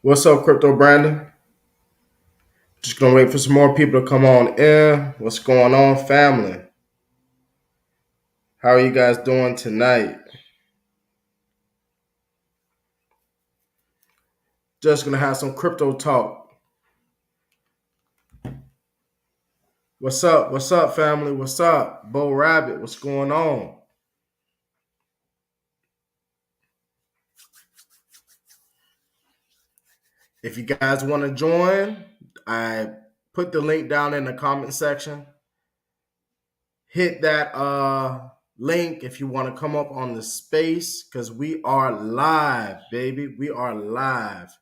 What's up, Crypto Brandon? Just gonna wait for some more people to come on in. What's going on, family? How are you guys doing tonight? Just gonna have some crypto talk. What's up? What's up, family? What's up? Bo Rabbit, what's going on? If you guys want to join, I put the link down in the comment section. Hit that link if you want to come up on the space because we are live, baby. We are live.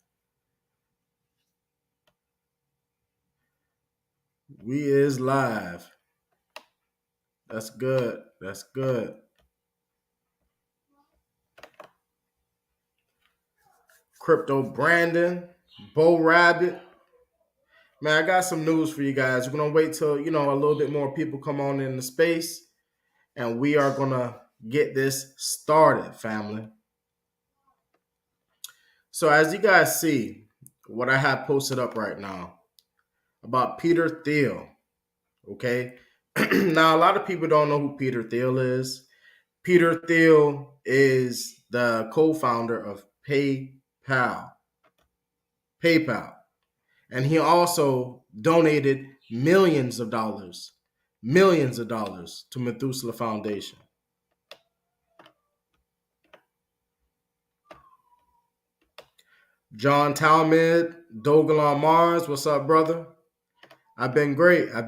We is live. That's good. That's good. Crypto Brandon, Bo Rabbit. Man, I got some news for you guys. We're gonna wait till a little bit more people come on in the space, and we are gonna get this started, family. So as you guys see, what I have posted up right now about Peter Thiel. Okay. Now a lot of people don't know who Peter Thiel is. Peter Thiel is the co-founder of PayPal. PayPal. And he also donated millions of dollars to Methuselah Foundation. John Talmud, Dogelon Mars, what's up, brother? I've been great. I've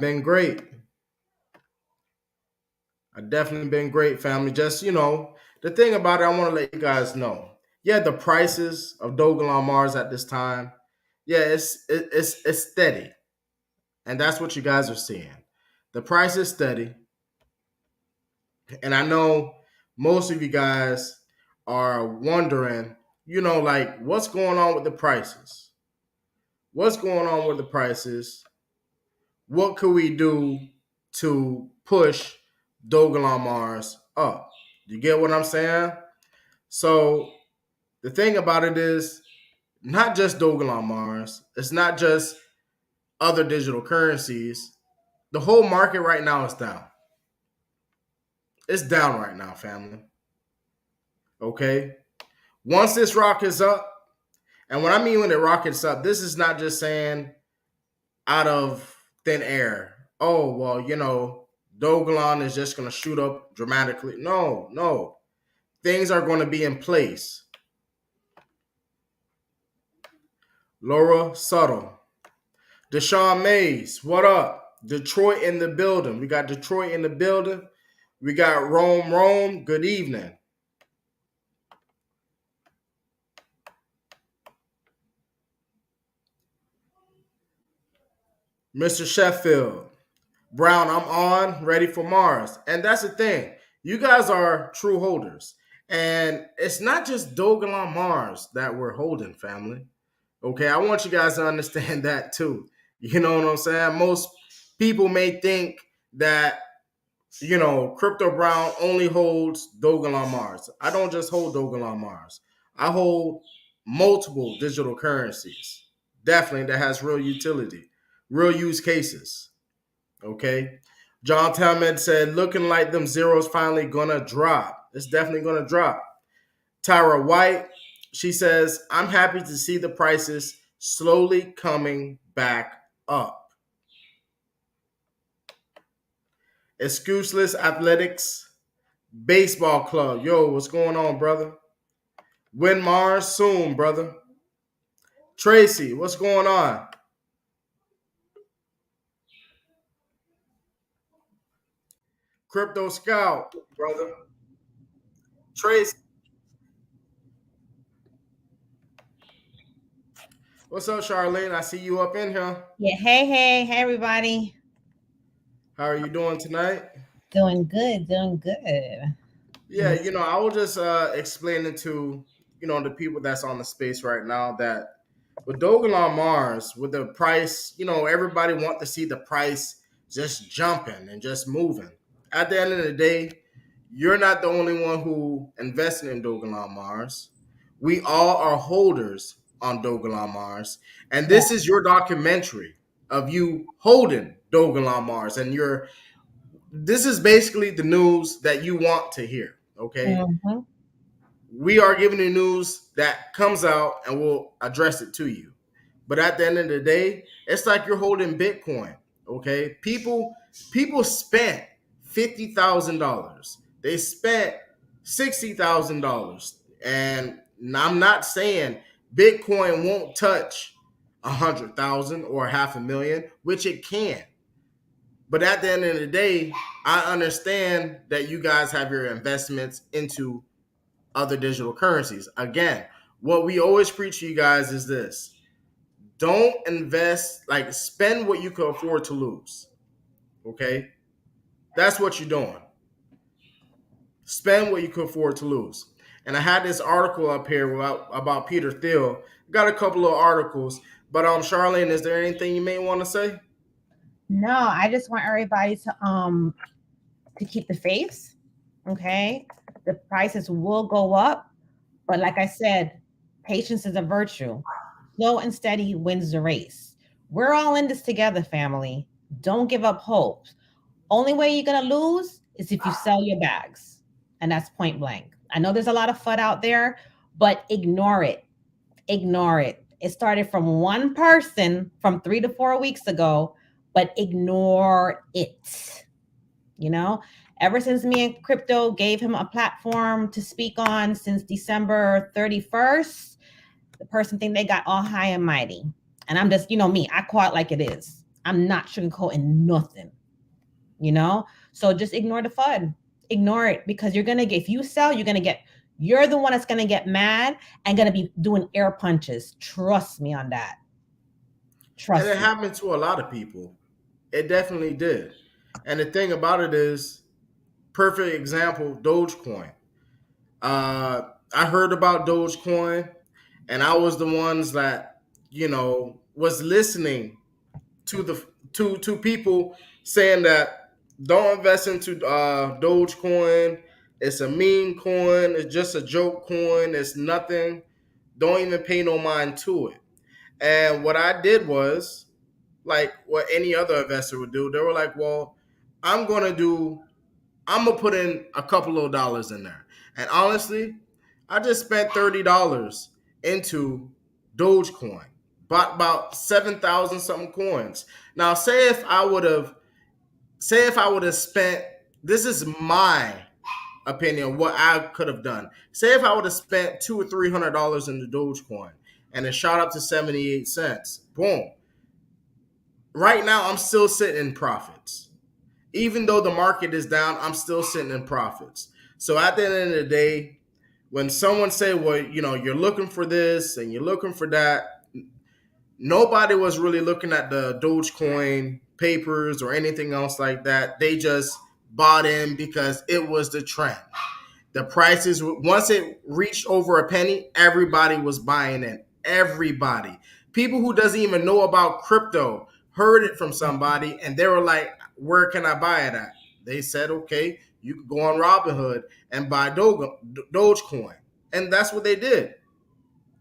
definitely been great, family. Just, the thing about it, I want to let you guys know. Yeah, the prices of Dogelon Mars at this time, yeah, it's steady. And that's what you guys are seeing. The price is steady. And I know most of you guys are wondering, like what's going on with the prices? What's going on with the prices? What could we do to push Dogelon Mars up? You get what I'm saying? So the thing about it is not just Dogelon Mars. It's not just other digital currencies. The whole market right now is down. It's down right now, family. Okay? Once this rockets up, and what I mean when it rockets up, this is not just saying out of thin air, oh, well, Dogelon is just going to shoot up dramatically. No, no. Things are going to be in place. Laura Subtle. Deshaun Mays, what up? Detroit in the building. We got Detroit in the building. We got Rome. Good evening. Mr. Sheffield. Brown, I'm on, ready for Mars. And that's the thing. You guys are true holders. And it's not just Dogelon Mars that we're holding, family. Okay, I want you guys to understand that too. You know what I'm saying? Most people may think that, Crypto Brown only holds Dogelon Mars. I don't just hold Dogelon Mars. I hold multiple digital currencies. Definitely that has real utility, real use cases. Okay. John Talmud said, looking like them zeros finally gonna drop. It's definitely gonna drop. Tyra White, she says, I'm happy to see the prices slowly coming back up. Excuseless Athletics Baseball Club. Yo, what's going on, brother? Win Mars soon, brother. Tracy, what's going on? Crypto Scout, brother. Tracy, what's up, Charlene? I see you up in here. Yeah, hey, everybody. How are you doing tonight? Doing good, doing good. Yeah, I will just explain it to the people that's on the space right now that with Dogelon Mars, with the price, everybody want to see the price just jumping and just moving. At the end of the day, you're not the only one who invested in Dogelon Mars. We all are holders on Dogelon Mars, and Yeah. this is your documentary of you holding Dogelon Mars, and you're this is basically the news that you want to hear. Okay, Hmm. we are giving you news that comes out, and we'll address it to you. But at the end of the day, it's like you're holding Bitcoin. Okay, people spent $50,000. They spent $60,000, and I'm not saying Bitcoin won't touch 100,000 or half a million, which it can. But at the end of the day, I understand that you guys have your investments into other digital currencies. Again, what we always preach to you guys is this: don't invest, like spend what you can afford to lose. Okay, that's what you're doing. Spend what you can afford to lose. And I had this article up here about Peter Thiel. Got a couple of articles, but Charlene, is there anything you may want to say? No, I just want everybody to keep the faith. Okay. The prices will go up, but like I said, patience is a virtue. Slow and steady wins the race. We're all in this together, family. Don't give up hope. Only way you're gonna lose is if you sell your bags. And that's point blank. I know there's a lot of FUD out there, but ignore it. Ignore it. It started from one person from 3 to 4 weeks ago, but ignore it. You know, ever since me and Crypto gave him a platform to speak on since December 31st, the person think they got all high and mighty. And I'm just, me, I call it like it is. I'm not sugarcoating nothing, you know? So just ignore the FUD. Ignore it because you're going to get, if you sell, you're the one that's going to get mad and going to be doing air punches. Trust me on that. And it Trust me. happened to a lot of people. It definitely did. And the thing about it is, perfect example, Dogecoin. Uh, I heard about Dogecoin, and I was the ones that was listening to the to people saying that don't invest into Dogecoin. It's a meme coin. It's just a joke coin. It's nothing. Don't even pay no mind to it. And what I did was like what any other investor would do. They were like, "Well, I'm gonna do. I'm gonna put in a couple of dollars in there." And honestly, I just spent $30 into Dogecoin. Bought about 7,000 something coins. Now, say if I would have spent, this is my opinion, what I could have done. Say if I would have spent $200 or $300 in the Dogecoin and it shot up to 78 cents. Boom. Right now, I'm still sitting in profits. Even though the market is down, I'm still sitting in profits. So at the end of the day, when someone say, well, you're looking for this and you're looking for that, nobody was really looking at the Dogecoin papers or anything else like that. They just bought in because it was the trend. The prices, once it reached over a penny, everybody was buying in. Everybody. People who doesn't even know about crypto heard it from somebody and they were like, where can I buy it at? They said, okay, you could go on Robinhood and buy Dogecoin. And that's what they did.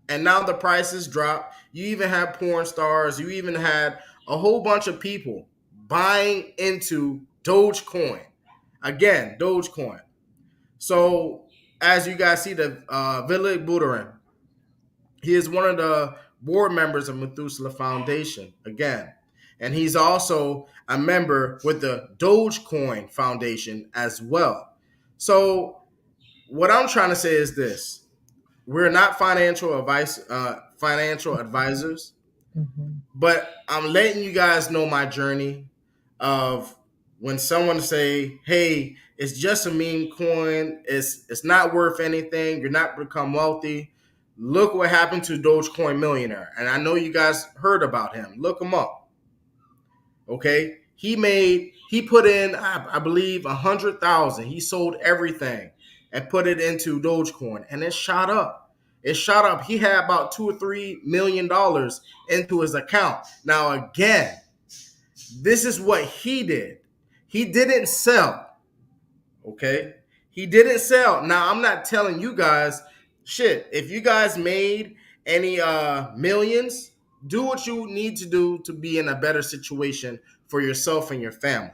And now the prices drop. You even had porn stars. You even had a whole bunch of people buying into Dogecoin. Again, Dogecoin. So as you guys see, the Vitalik Buterin, he is one of the board members of Methuselah Foundation. Again, and he's also a member with the Dogecoin Foundation as well. So what I'm trying to say is this: we're not financial advisors, Mhm. but I'm letting you guys know my journey of when someone say, "Hey, it's just a meme coin. It's not worth anything. You're not become wealthy." Look what happened to Dogecoin Millionaire, and I know you guys heard about him. Look him up. Okay, he put in I believe 100,000. He sold everything and put it into Dogecoin, and it shot up. It shot up. He had about $2 or $3 million into his account. Now again, this is what he did. He didn't sell. Okay, he didn't sell. Now I'm not telling you guys shit. If you guys made any millions, do what you need to do to be in a better situation for yourself and your family.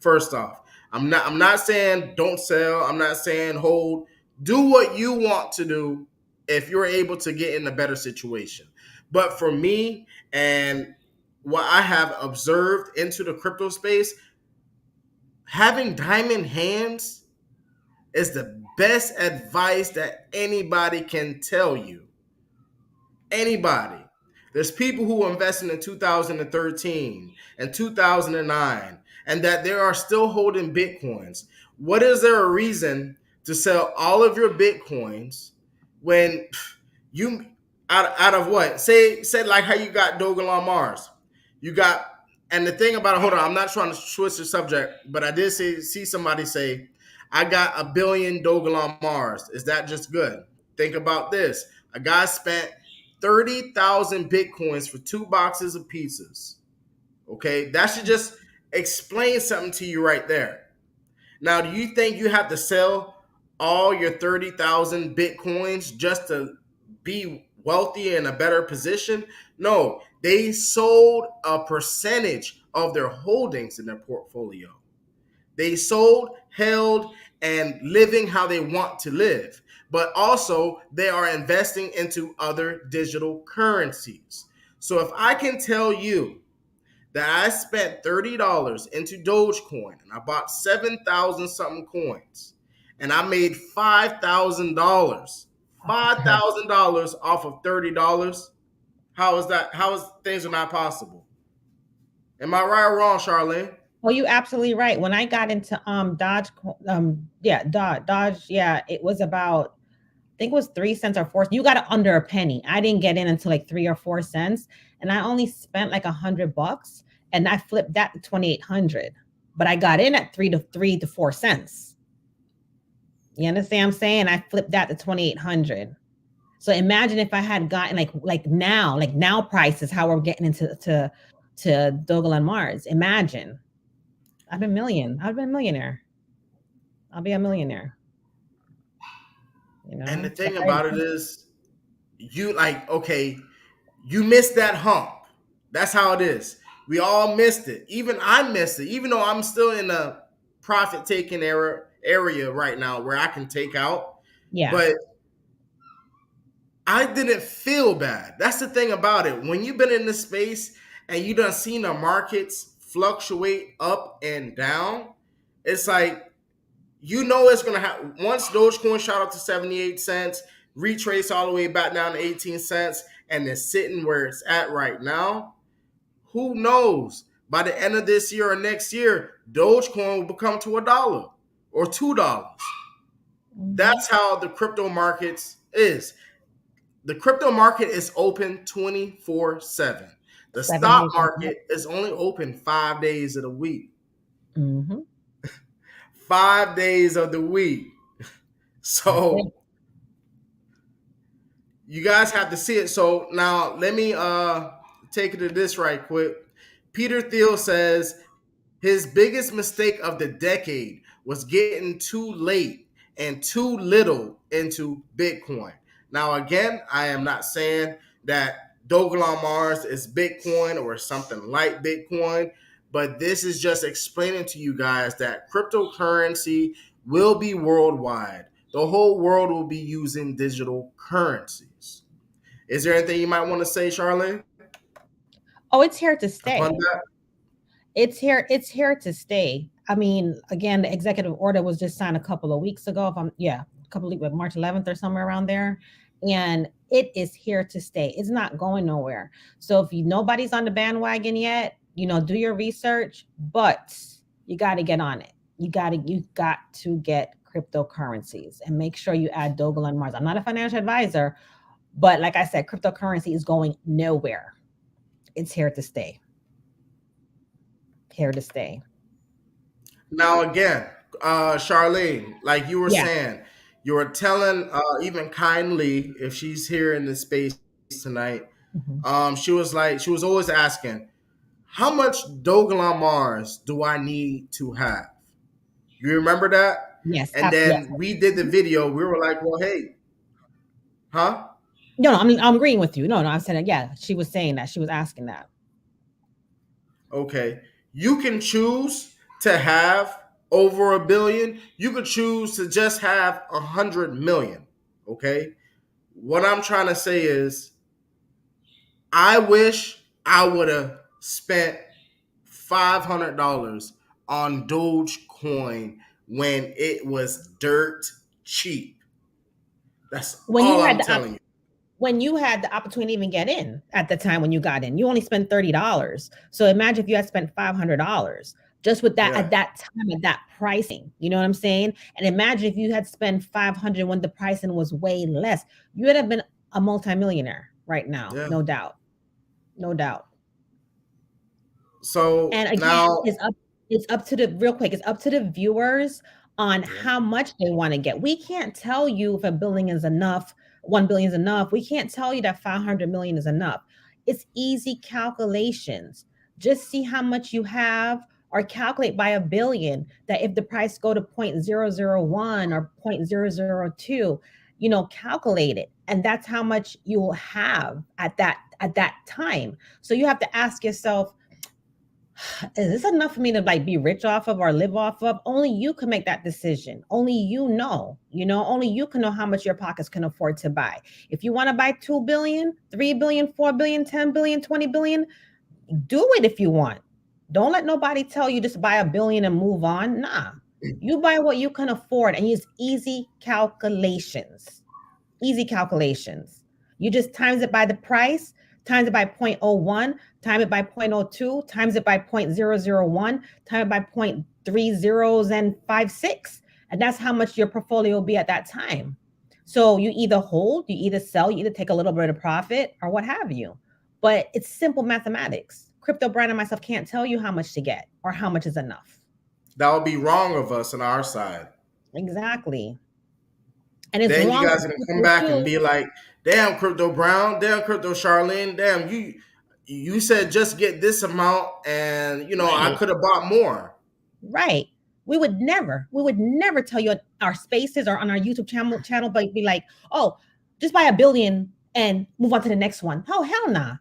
First off, I'm not saying don't sell. I'm not saying hold. Do what you want to do if you're able to get in a better situation. But for me and what I have observed into the crypto space, having diamond hands is the best advice that anybody can tell you. Anybody. There's people who were investing in 2013 and 2009 and that they are still holding Bitcoins. What is there a reason to sell all of your Bitcoins when you out of what? Say like how you got Dogelon Mars. You got, and the thing about it, hold on, I'm not trying to switch the subject, but I did see somebody say, I got a billion Dogelon Mars. Is that just good? Think about this. A guy spent 30,000 Bitcoins for 2 boxes of pizzas. Okay, that should just explain something to you right there. Now, do you think you have to sell all your 30,000 Bitcoins just to be wealthy in a better position? No, they sold a percentage of their holdings in their portfolio. They sold, held, and living how they want to live. But also, they are investing into other digital currencies. So if I can tell you that I spent $30 into Dogecoin and I bought 7,000 something coins and I made $5,000, $5,000 off of $30, how is that? How is things are not possible? Am I right or wrong, Charlene? Well, you absolutely right. When I got into yeah, Dodge, yeah, it was about, I think it was 3 cents or 4. You got it under a penny. I didn't get in until like 3 or 4 cents, and I only spent like $100, and I flipped that to 2,800. But I got in at 3 to 4 cents. You understand what I'm saying? I flipped that to 2,800. So imagine if I had gotten like now prices, how we're getting into to Dogelon Mars. Imagine. I've been a millionaire. I'll be a millionaire, And the So thing about it is, you like, okay, you missed that hump. That's how it is. We all missed it. Even I missed it. Even though I'm still in the profit taking area right now where I can take out, yeah. but I didn't feel bad. That's the thing about it. When you've been in this space and you done seen the markets fluctuate up and down, it's like it's gonna happen. Once Dogecoin shot up to 78 cents, retrace all the way back down to 18 cents, and it's sitting where it's at right now. Who knows? By the end of this year or next year, Dogecoin will become to $1 or $2. Hmm. That's how the crypto markets is. The crypto market is open 24/7. The 7 stock days a week. market is only open 5 days of the week. Hmm. 5 days of the week. That's it. So you guys have to see it. So now let me take it to this right quick. Peter Thiel says his biggest mistake of the decade was getting too late and too little into Bitcoin. Now, again, I am not saying that Dogelon Mars is Bitcoin or something like Bitcoin, but this is just explaining to you guys that cryptocurrency will be worldwide. The whole world will be using digital currencies. Is there anything you might want to say, Charlene, Oh, it's here to upon stay. that? It's here to stay. I mean, again, the executive order was just signed a couple of weeks ago. If I'm yeah, a couple of weeks, March 11th or somewhere around there. And it is here to stay. It's not going nowhere. So if nobody's on the bandwagon yet, do your research, but you got to get on it. You got to get cryptocurrencies and make sure you add Dogelon Mars. I'm not a financial advisor, but like I said, cryptocurrency is going nowhere. It's here to stay. Here to stay. Now again, Charlene, like you were Yeah. saying, you were telling even kindly if she's here in this space tonight. Mhm. She was always asking, how much Dogelon Mars do I need to have? You remember that? Yes, And yes. then we did the Mhm. video. We were like, well, hey, huh? No, no, I'm agreeing with you. No, no, I'm saying that. Yeah, she was saying that. She was asking that. Okay. You can choose to have over a billion. You could choose to just have 100 million. Okay. What I'm trying to say is, I wish I would have spent $500 on Dogecoin when it was dirt cheap. That's When all you had I'm the telling you. when you had the opportunity to even get in at the time when you got in, you only spent $30. So imagine if you had spent $500 just with that Yeah. at that time at that pricing. You know what I'm saying? And imagine if you had spent 500 when the pricing was way less, you would have been a multimillionaire right now, Yeah. no doubt, no doubt. So And again, now, it's up to the real quick, it's up to the viewers on yeah. how much they want to get. We can't tell you if a billion is enough, 1 billion is enough. We can't tell you that 500 million is enough. It's easy calculations. Just see how much you have or calculate by a billion that if the price go to 0.001 or 0.002, calculate it. And that's how much you'll have at that time. So you have to ask yourself, is this enough for me to like be rich off of or live off of? Only you can make that decision. Only only you can know how much your pockets can afford to buy. If you want to buy 2 billion, 3 billion, 4 billion, 10 billion, 20 billion, do it if you want. Don't let nobody tell you just buy a billion and move on. Nah. You buy what you can afford and use easy calculations. Easy calculations. You just times it by the price, times it by zero point zero 0.01, time it by zero point zero 0.02, times it by 0.001, time it by 0.30 and 56. And that's how much your portfolio will be at that time. So you either hold, you either sell, you either take a little bit of profit or what have you. But it's simple mathematics. Crypto Brand and myself can't tell you how much to get or how much is enough. That would be wrong of us on our side. Exactly. And it's Then you wrong guys of are gonna come people back and too. be like, "Damn, Crypto Brown, damn, Crypto Charlene, damn, you said just get this amount, and I Right. could have bought more." Right. We would never tell you on our spaces or on our YouTube channel, but be like, oh, just buy a billion and move on to the next one. Oh, hell nah.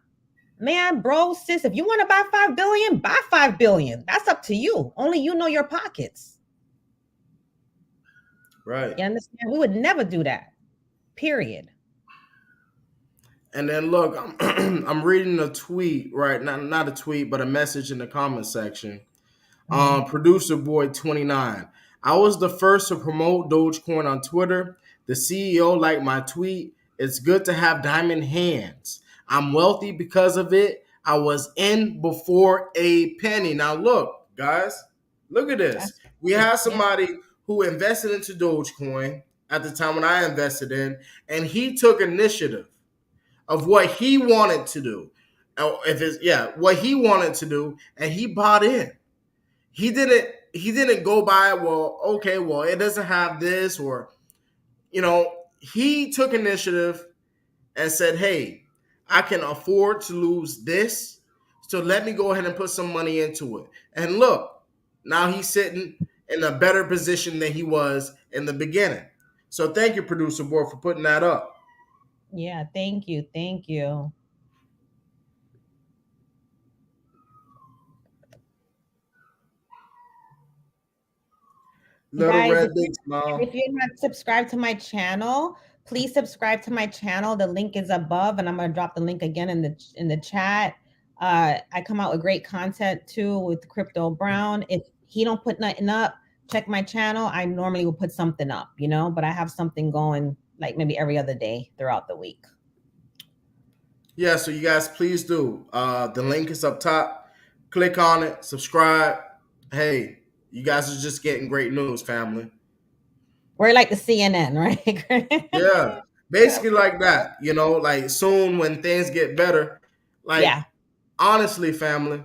Man, bro, sis, if you want to buy 5 billion, buy 5 billion. That's up to you. Only you know your pockets. Right. You understand? We would never do that. Period. And then look, I'm reading a tweet, right? Not a tweet, but a message in the comment section. Mhm. Producer Boy 29. I was the first to promote Dogecoin on Twitter. The CEO liked my tweet. It's good to have diamond hands. I'm wealthy because of it. I was in before a penny. Now look, guys, look at this. That's We right. have Yeah. somebody who invested into Dogecoin at the time when I invested in, and he took initiative of what he wanted to do. If it's what he wanted to do, and he bought in. He didn't go by, well, okay, well, it doesn't have this, or he took initiative and said, hey, I can afford to lose this, so let me go ahead and put some money into it. And look, now he's sitting in a better position than he was in the beginning. So thank you, producer boy, for putting that up. Yeah. Thank you. Thank you. Little Guys, red if big smile. you're not subscribed to my channel, please subscribe to my channel. The link is above, and I'm gonna drop the link again in the chat. I come out with great content too with Crypto Brown. If he don't put nothing up, check my channel. I normally will put something up, but I have something going like maybe every other day throughout the week. Yeah, so you guys please do. The link is up top. Click on it, subscribe. Hey, you guys are just getting great news, family. We're like the CNN, right? Yeah, basically like that. Like soon when things get better, like Yeah, honestly, family,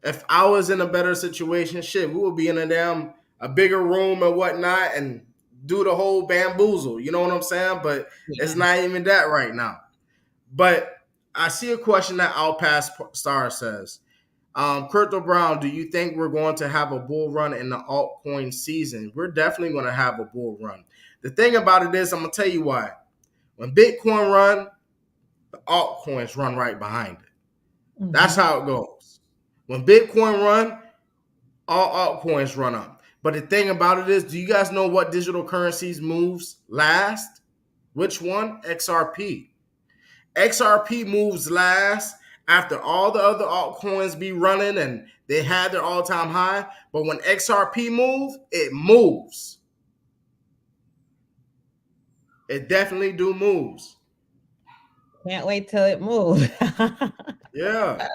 if I was in a better situation, shit, we would be in a bigger room and whatnot and do the whole bamboozle. You know what I'm saying? But it's yeah. not even that right now. But I see a question that I'll pass Star says. Crypto Brown, do you think we're going to have a bull run in the altcoin season? We're definitely going to have a bull run. The thing about it is, I'm going to tell you why. When Bitcoin run, the altcoins run right behind it. That's Hmm. how it goes. When Bitcoin run, all altcoins run up. But the thing about it is, do you guys know what digital currencies moves last? Which one? XRP. XRP moves last after all the other altcoins be running and they had their all-time high. But when XRP moves, it moves. It definitely do moves. Can't wait till it moves. Yeah.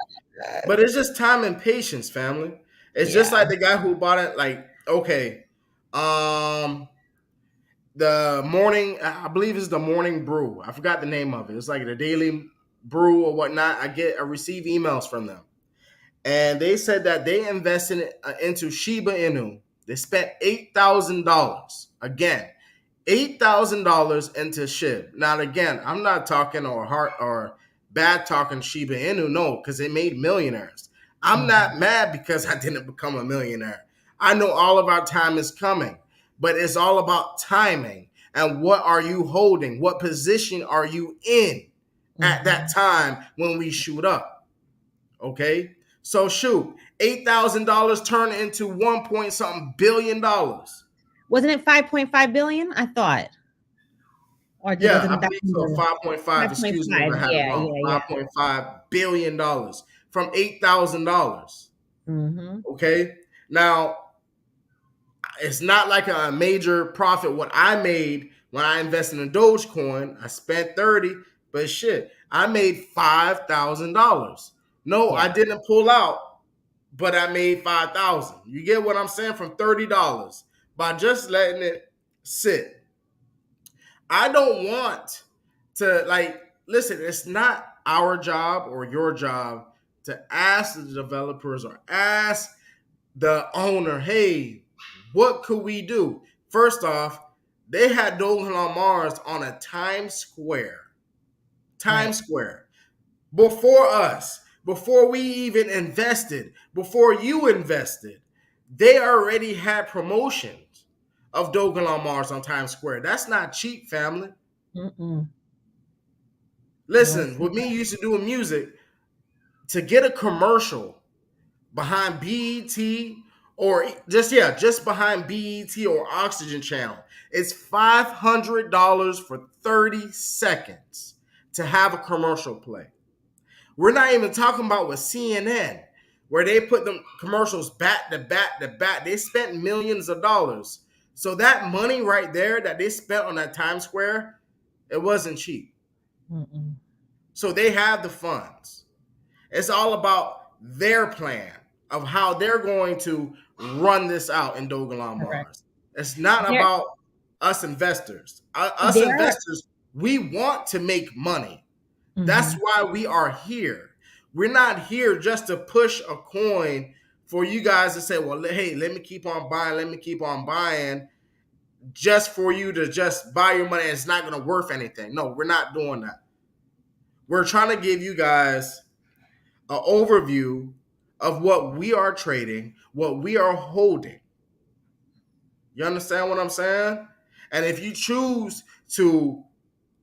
But it's just time and patience, family. It's just Yeah. like the guy who bought it, like, okay, um, the morning, I believe it's the morning brew. I forgot the name of it. It's like the daily brew or whatnot. I receive emails from them. And they said that they invested into Shiba Inu. They spent $8,000. Again, $8,000 into SHIB. Now, again, I'm not talking or hard or bad talking Shiba Inu, no, because it made millionaires. I'm Mhm. not mad because I didn't become a millionaire. I know all of our time is coming, but it's all about timing and what are you holding? What position are you in at that Mhm. time when we shoot up? Okay, so shoot, $8,000 turned into 1 point something $billion. Wasn't it 5.5 billion? I thought. Or Yeah, I wasn't that believe so. number? 5.5. Excuse me if 5.5. I had it Yeah, wrong. yeah, yeah. $5.5 billion from $8,000. Mhm. Okay, now it's not like a major profit. What I made when I invested in Dogecoin, I spent 30, but shit, I made $5,000. No, I Yeah. didn't pull out, but I made 5,000. You get what I'm saying? From $30 by just letting it sit. I don't want to like listen, it's not our job or your job to ask the developers or ask the owner, hey, what could we do? First off, they had Dogelon on Mars on a Times Square. Right. Times Square. Before us, before we even invested, before you invested, they already had promotions of Dogelon on Mars on Times Square. That's not cheap, family. Mm-mm. No, it's Listen, with not. me used to doing music, to get a commercial behind BET or just behind BET or Oxygen Channel, it's $500 for 30 seconds to have a commercial play. We're not even talking about with CNN, where they put them commercials back to back to back. They spent millions of dollars. So that money right there that they spent on that Times Square, it wasn't cheap. Mm-mm. So they have the funds. It's all about their plan of how they're going to run this out in Dogelon Correct. Mars. It's not There, about us investors. Us there. investors, we want to make money. That's Mhm. why we are here. We're not here just to push a coin for you guys to say, well, hey, let me keep on buying, let me keep on buying, just for you to just buy your money and it's not going to worth anything. No, we're not doing that. We're trying to give you guys an overview of what we are trading, what we are holding. You understand what I'm saying? And if you choose to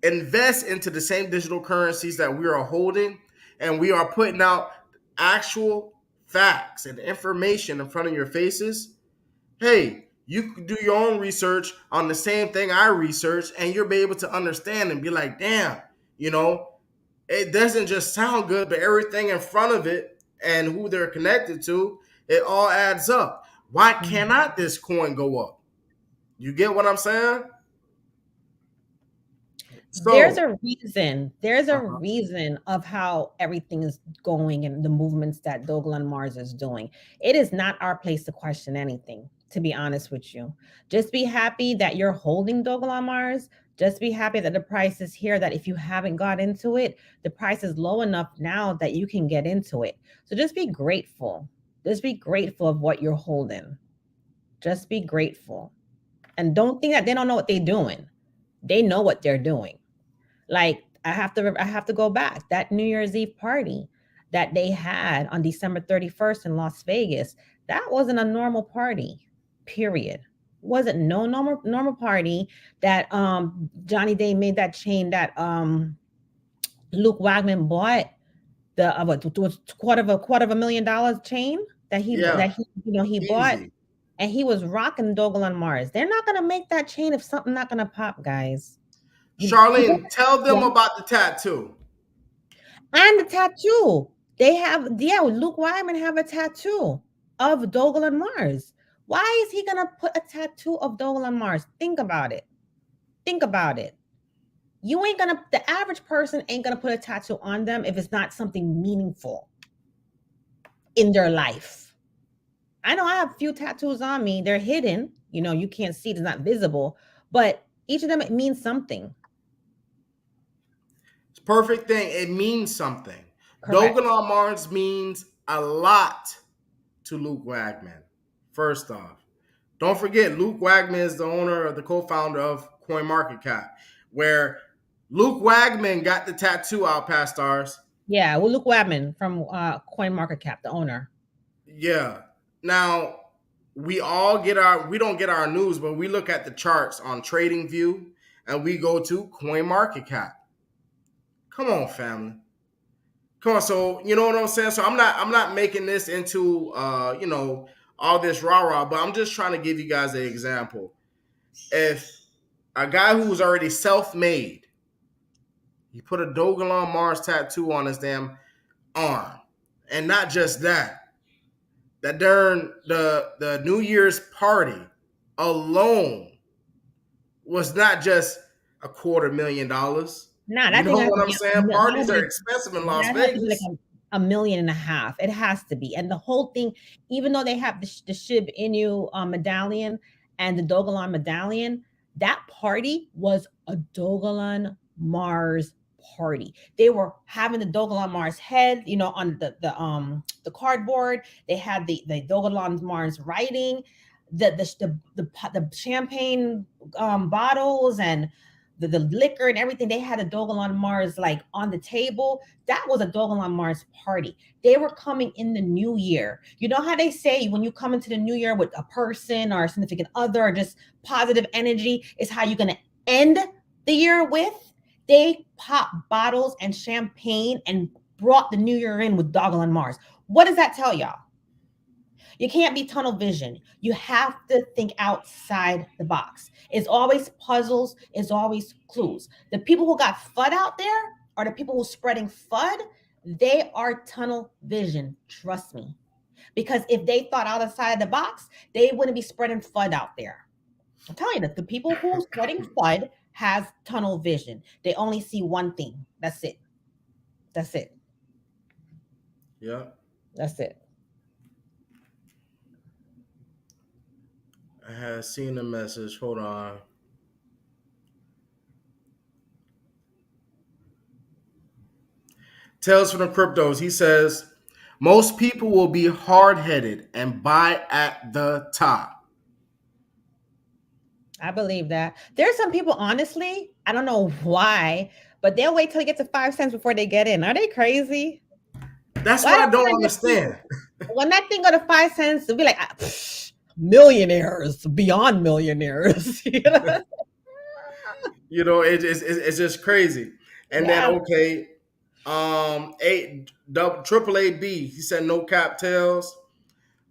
invest into the same digital currencies that we are holding and we are putting out actual facts and information in front of your faces, hey, you can do your own research on the same thing I researched and you'll be able to understand and be like, damn, you know, it doesn't just sound good, but everything in front of it and who they're connected to, it all adds up. Why Mhm. cannot this coin go up? You get what I'm saying? There's So, a reason. There's a uh-huh. reason of how everything is going and the movements that Dogelon Mars is doing. It is not our place to question anything, to be honest with you. Just be happy that you're holding Dogelon Mars. Just be happy that the price is here, that if you haven't got into it, the price is low enough now that you can get into it. So just be grateful. Just be grateful of what you're holding. Just be grateful. And don't think that they don't know what they're doing. They know what they're doing. Like I have to go back. That New Year's Eve party that they had on December 31st in Las Vegas, that wasn't a normal party. Period. Wasn't no normal party that Johnny Day made that chain that Luke Wagman bought the what was $250,000 chain that Yeah, he bought, easy. and he was rocking Dogelon Mars. They're not gonna make that chain if something not gonna pop, guys. People, Charlene, tell them yeah, about the tattoo. and the tattoo they have. Yeah, Luke Wyman have a tattoo of Dogelon Mars. Why is he gonna put a tattoo of Dogelon Mars? Think about it. Think about it. You ain't gonna. The average person ain't gonna put a tattoo on them if it's not something meaningful in their life. I know I have a few tattoos on me. They're hidden. You can't see it, it's not visible, but each of them it means something. It's perfect thing. It means something. Correct. Dogelon Mars means a lot to Luke Wagman. First off, don't forget Luke Wagman is the owner of the co-founder of CoinMarketCap, where Luke Wagman got the tattoo out past stars. Yeah, well, Luke Wabman from Coin Market Cap, the owner. Yeah. Now we don't get our news, but we look at the charts on TradingView and we go to CoinMarketCap. Come on, family. Come on. So you know what I'm saying? So I'm not making this into all this rah-rah, but I'm just trying to give you guys an example. If a guy who's already self-made, he put a Dogelon Mars tattoo on his damn arm. And not just that, that during the New Year's party alone was not just $250,000. Nah, You that know thing has to what be I'm saying? that has Parties to are be expensive in Las that has to be like Vegas. a million and a half. It has to be. And the whole thing, even though they have the Shib Inu medallion and the Dogalon medallion, that party was a Dogalon Mars party. They were having the Dogalon Mars head, on the cardboard. They had the Dogalon Mars writing, the champagne bottles and the liquor and everything. They had a Dogelon Mars like on the table. That was a Dogelon Mars party. They were coming in the new year. You know how they say when you come into the new year with a person or a significant other or just positive energy is how you're gonna end the year with? They popped bottles and champagne and brought the new year in with Dogelon Mars. What does that tell y'all? You can't be tunnel vision. You have to think outside the box. It's always puzzles, it's always clues. The people who got FUD out there are the people who are spreading FUD. They are tunnel vision. Trust me. Because if they thought outside the box, they wouldn't be spreading FUD out there. I'm telling you that the people who are spreading FUD has tunnel vision. They only see one thing. That's it. That's it. Yeah. That's it. I had seen the message. Hold on. Tales from the Cryptos. He says, most people will be hard headed and buy at the top. I believe that. There's some people, honestly, I don't know why, but they'll wait till they get to 5 cents before they get in. Are they crazy? That's Why what I don't don't I just see understand. when that thing go to 5 cents, they'll be like, millionaires, beyond millionaires. It's just crazy. And then Yeah. okay, triple A B. He said no cap tails.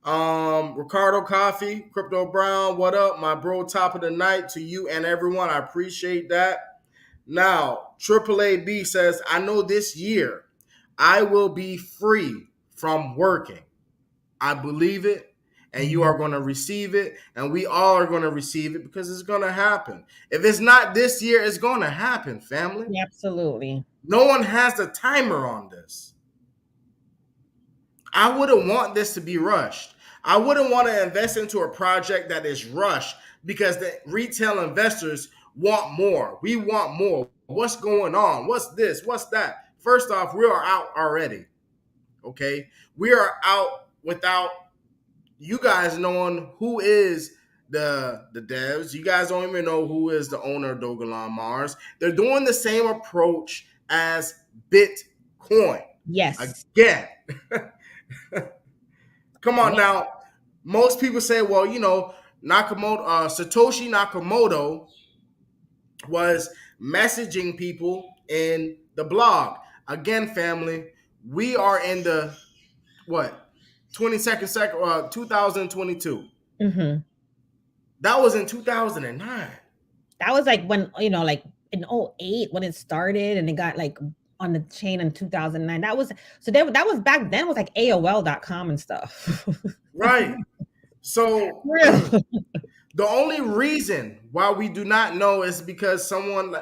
Ricardo Coffee, Crypto Brown, what up, my bro? Top of the night to you and everyone. I appreciate that. Now, Triple A B says, I know this year I will be free from working. I believe it, and you Mhm. are going to receive it, and we all are going to receive it because it's going to happen. If it's not this year, it's going to happen, family. Absolutely. No one has a timer on this. I wouldn't want this to be rushed. I wouldn't want to invest into a project that is rushed because the retail investors want more. We want more. What's going on? What's this? What's that? First off, we are out already. Okay. We are out without you guys knowing who is the devs. You guys don't even know who is the owner of Dogelon Mars. They're doing the same approach as Bitcoin. Yes. Again, come on Yeah. now. Most people say, well, Nakamoto, Satoshi Nakamoto was messaging people in the blog. Again, family, we are in the what 2022. Hmm. That was in 2009. That was like when, like in '08 when it started and it got like on the chain in 2009. That was so that was back then was like AOL.com and stuff. Right. So Real. the only reason why we do not know is because someone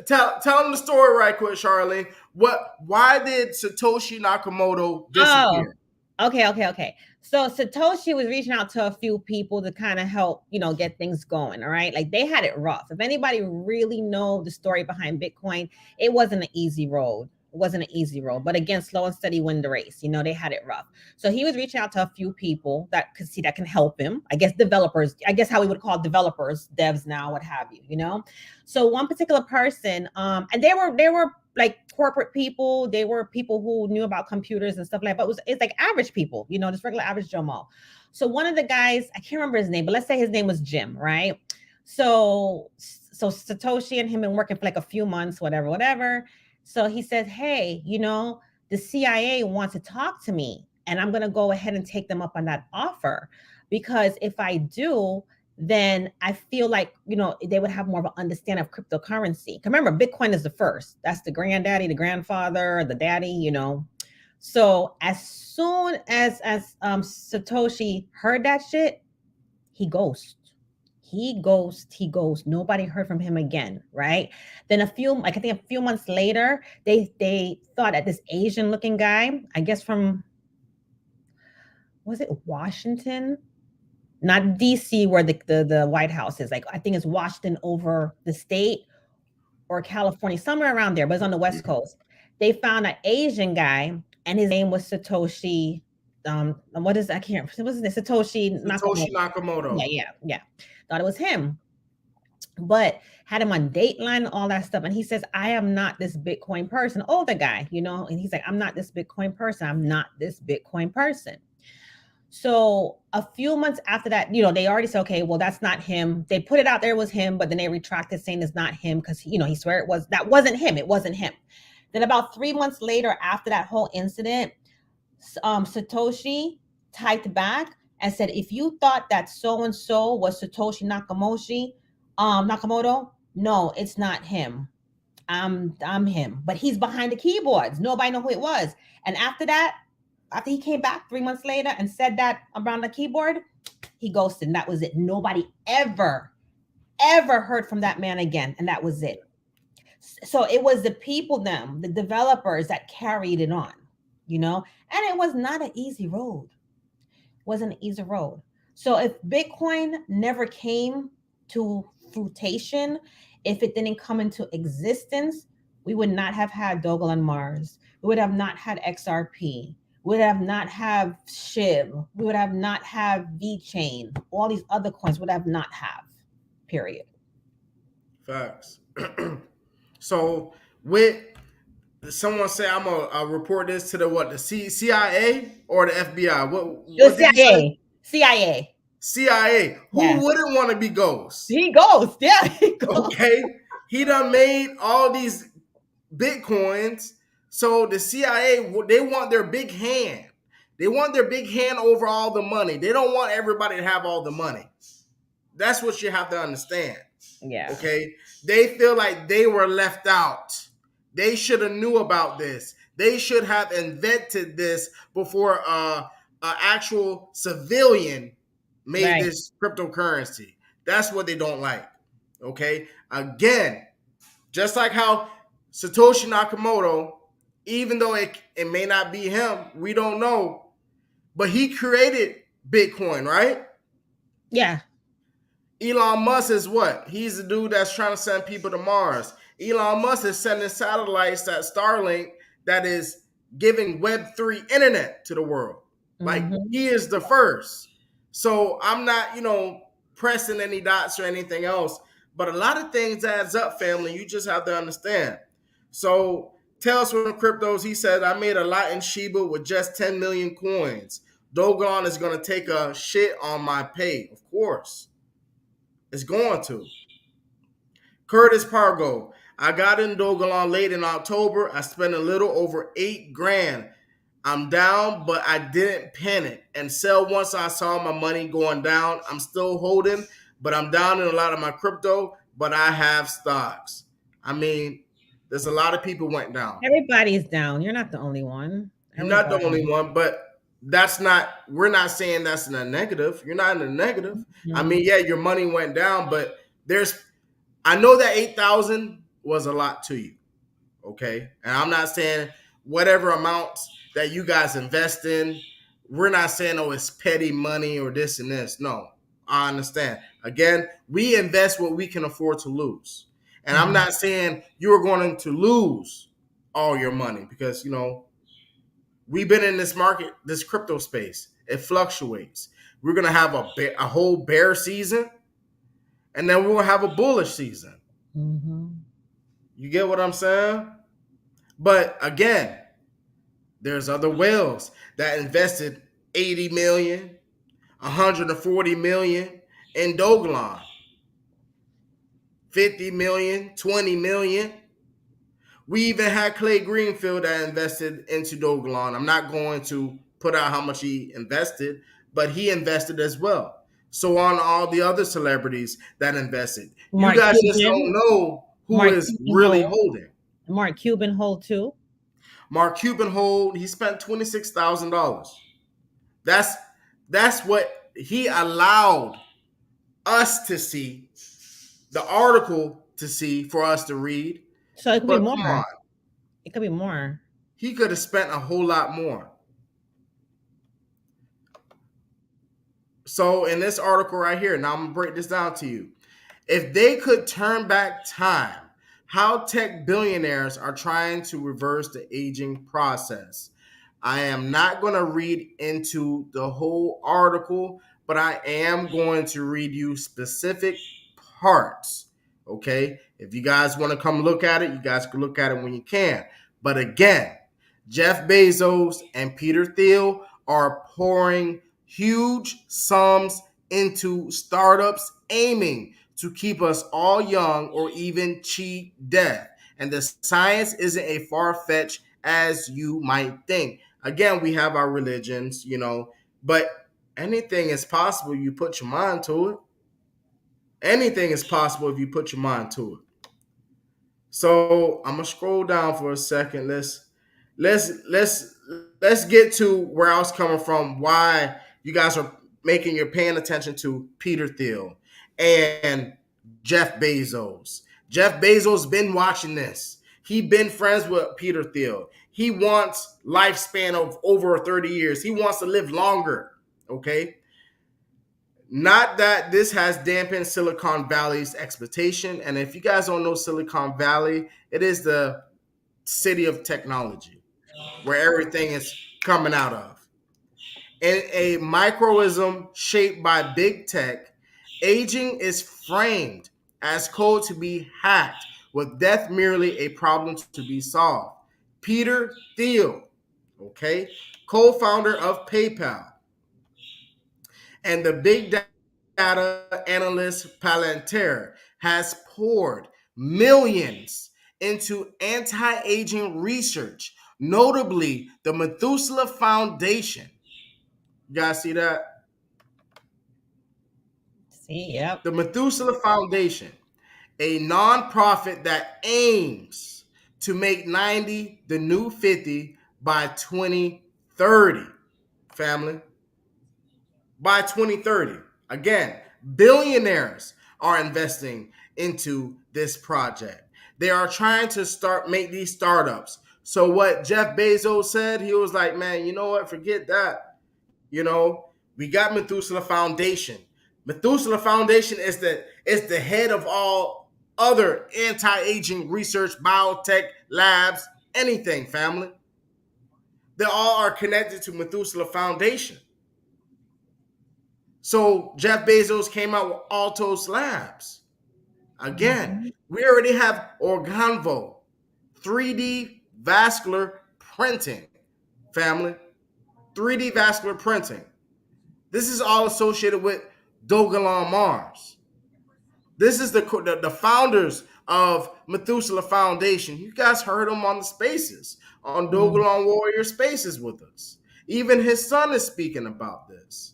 tell them the story right quick, Charlene. Why did Satoshi Nakamoto Oh, disappear? okay. So Satoshi was reaching out to a few people to kind of help, get things going. All right. Like they had it rough. If anybody really know the story behind Bitcoin, it wasn't an easy road. It wasn't an easy road. But again, slow and steady win the race. They had it rough. So he was reaching out to a few people that could see that can help him. I guess developers, I guess how we would call developers, devs now, what have you. So one particular person, and they were like corporate people. They were people who knew about computers and stuff like that. But it's like average people, just regular average Joe Mo. So one of the guys, I can't remember his name, but let's say his name was Jim, right? So Satoshi and him been working for like a few months, whatever. So he says, hey, the CIA wants to talk to me, and I'm gonna go ahead and take them up on that offer. Because if I do, then I feel like, they would have more of an understanding of cryptocurrency. Remember, Bitcoin is the first. That's the granddaddy, the grandfather, the daddy. So as soon as Satoshi heard that shit, he ghosts. He goes. Nobody heard from him again, right? Then I think a few months later, they thought that this Asian looking guy, I guess from, was it Washington? Not DC where the White House is. Like I think it's Washington over the state, or California, somewhere around there, but it's on the West Coast. They found an Asian guy, and his name was Satoshi. What is I can't. What was it? Satoshi Satoshi Nakamoto. Nakamoto. Yeah. Thought it was him, but had him on Dateline, all that stuff. And he says, I am not this Bitcoin person. Older guy, and he's like, I'm not this Bitcoin person. I'm not this Bitcoin person. So a few months after that, they already said, okay, well, that's not him. They put it out there it was him, but then they retracted saying it's not him because, he swear that wasn't him. It wasn't him. Then about 3 months later, after that whole incident, Satoshi typed back and said, if you thought that so-and-so was Satoshi Nakamoto, no, it's not him. I'm him, but he's behind the keyboards. Nobody know who it was. And after he came back 3 months later and said that around the keyboard, he ghosted. And that was it. Nobody ever heard from that man again. And that was it. So it was the people, the developers that carried it on, and it was not an easy road. It wasn't an easy road. So if Bitcoin never came to fruition, if it didn't come into existence, we would not have had Dogelon Mars. We would have not had XRP. We would have not have SHIB. We would have not have VeChain. All these other coins would have not have. Period. Facts. So with someone say I'm gonna report this to the CIA or the FBI. It was What did he say? CIA. CIA. CIA. Who Yeah. wouldn't want to be ghosts? He goes. Yeah, he goes. Okay, he done made all these bitcoins. So the CIA, they want their big hand. They want their big hand over all the money. They don't want everybody to have all the money. That's what you have to understand. Yeah. Okay, they feel like they were left out. They should have knew about this. They should have invented this before an actual civilian made Right. this cryptocurrency. That's what they don't like. Okay, again, just like how Satoshi Nakamoto, even though it may not be him, we don't know, but he created Bitcoin, right? Yeah. Elon Musk is what? He's the dude that's trying to send people to Mars. Elon Musk is sending satellites at Starlink that is giving Web3 internet to the world. Like Mm-hmm. he is the first. So I'm not, pressing any dots or anything else, but a lot of things adds up, family. You just have to understand. So Tales from the Cryptos, he said, I made a lot in Shiba with just 10 million coins. Dogelon is going to take a shit on my pay. Of course. It's going to. Curtis Pargo. I got in Dogelon late in October. I spent a little over 8 grand. I'm down, but I didn't panic and sell once I saw my money going down. I'm still holding, but I'm down in a lot of my crypto, but I have stocks. I mean, there's a lot of people went down. Everybody's down. You're not the only one. You're not the only Everybody. one, but that's not, we're not saying that's in a negative. You're not in a negative. I Mhm. mean, yeah, your money went down, but there's, I know that 8,000 was a lot to you. Okay. And I'm not saying whatever amounts that you guys invest in, we're not saying, oh, it's petty money or this and this. No, I understand. Again, we invest what we can afford to lose. And I'm Mhm. not saying you're going to lose all your money because, we've been in this market, this crypto space. It fluctuates. We're going to have a whole bear season and then we'll have a bullish season. Mhm. You get what I'm saying? But again, there's other whales that invested 80 million, 140 million in Dogelon, 50 million, 20 million. We even had Clay Greenfield that invested into Dogelon. I'm not going to put out how much he invested, but he invested as well. So on all the other celebrities that invested. You Mark guys just don't Cuban. know who Mark is Cuban really hold. holding. Mark Cuban hold too. Mark Cuban hold, he spent $26,000. That's that's what he allowed us to see, the article to see for us to read. So it could be But come more. on, It could be more. he could have spent a whole lot more. So in this article right here, now I'm gonna break this down to you. If they could turn back time, how tech billionaires are trying to reverse the aging process. I am not going to read into the whole article, but I am going to read you specific parts. Okay. If you guys want to come look at it, you guys can look at it when you can. But again, Jeff Bezos and Peter Thiel are pouring huge sums into startups aiming to keep us all young or even cheat death. And the science isn't a far fetched as you might think. Again, we have our religions, but anything is possible. You put your mind to it. Anything is possible if you put your mind to it. So I'm gonna scroll down for a second. Let's let's get to where I was coming from. Why you guys are making you're paying attention to Peter Thiel and Jeff Bezos. Jeff Bezos been watching this. He been friends with Peter Thiel. He wants lifespan of over 30 years. He wants to live longer. Okay. Not that this has dampened Silicon Valley's expectation. And if you guys don't know Silicon Valley, it is the city of technology where everything is coming out of. In a microism shaped by big tech, aging is framed as code to be hacked, with death merely a problem to be solved. Peter Thiel, okay, co founder of PayPal, and the big data analyst Palantir has poured millions into anti aging research, notably the Methuselah Foundation. You guys see that? See, yep. The Methuselah Foundation, a nonprofit that aims to make 90 the new 50 by 2030, family. By 2030. Again, billionaires are investing into this project. They are trying to make these startups. So what Jeff Bezos said, he was like, man, you know what? Forget that. We got Methuselah Foundation. Methuselah Foundation is the head of all other anti-aging research, biotech labs, anything, family. They all are connected to Methuselah Foundation. So Jeff Bezos came out with Altos Labs. Again, Mhm. we already have Organvo, 3D vascular printing, family. 3D vascular printing. This is all associated with Dogelon Mars. This is the founders of Methuselah Foundation. You guys heard him on the spaces, on Mm, Dogelon Warrior Spaces with us. Even his son is speaking about this.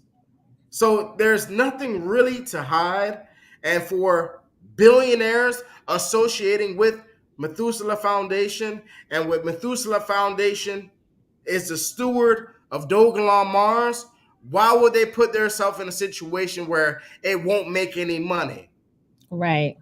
So there's nothing really to hide. And for billionaires associating with Methuselah Foundation, and with Methuselah Foundation is the steward of Dogelon Mars, why would they put themselves in a situation where it won't make any money? right.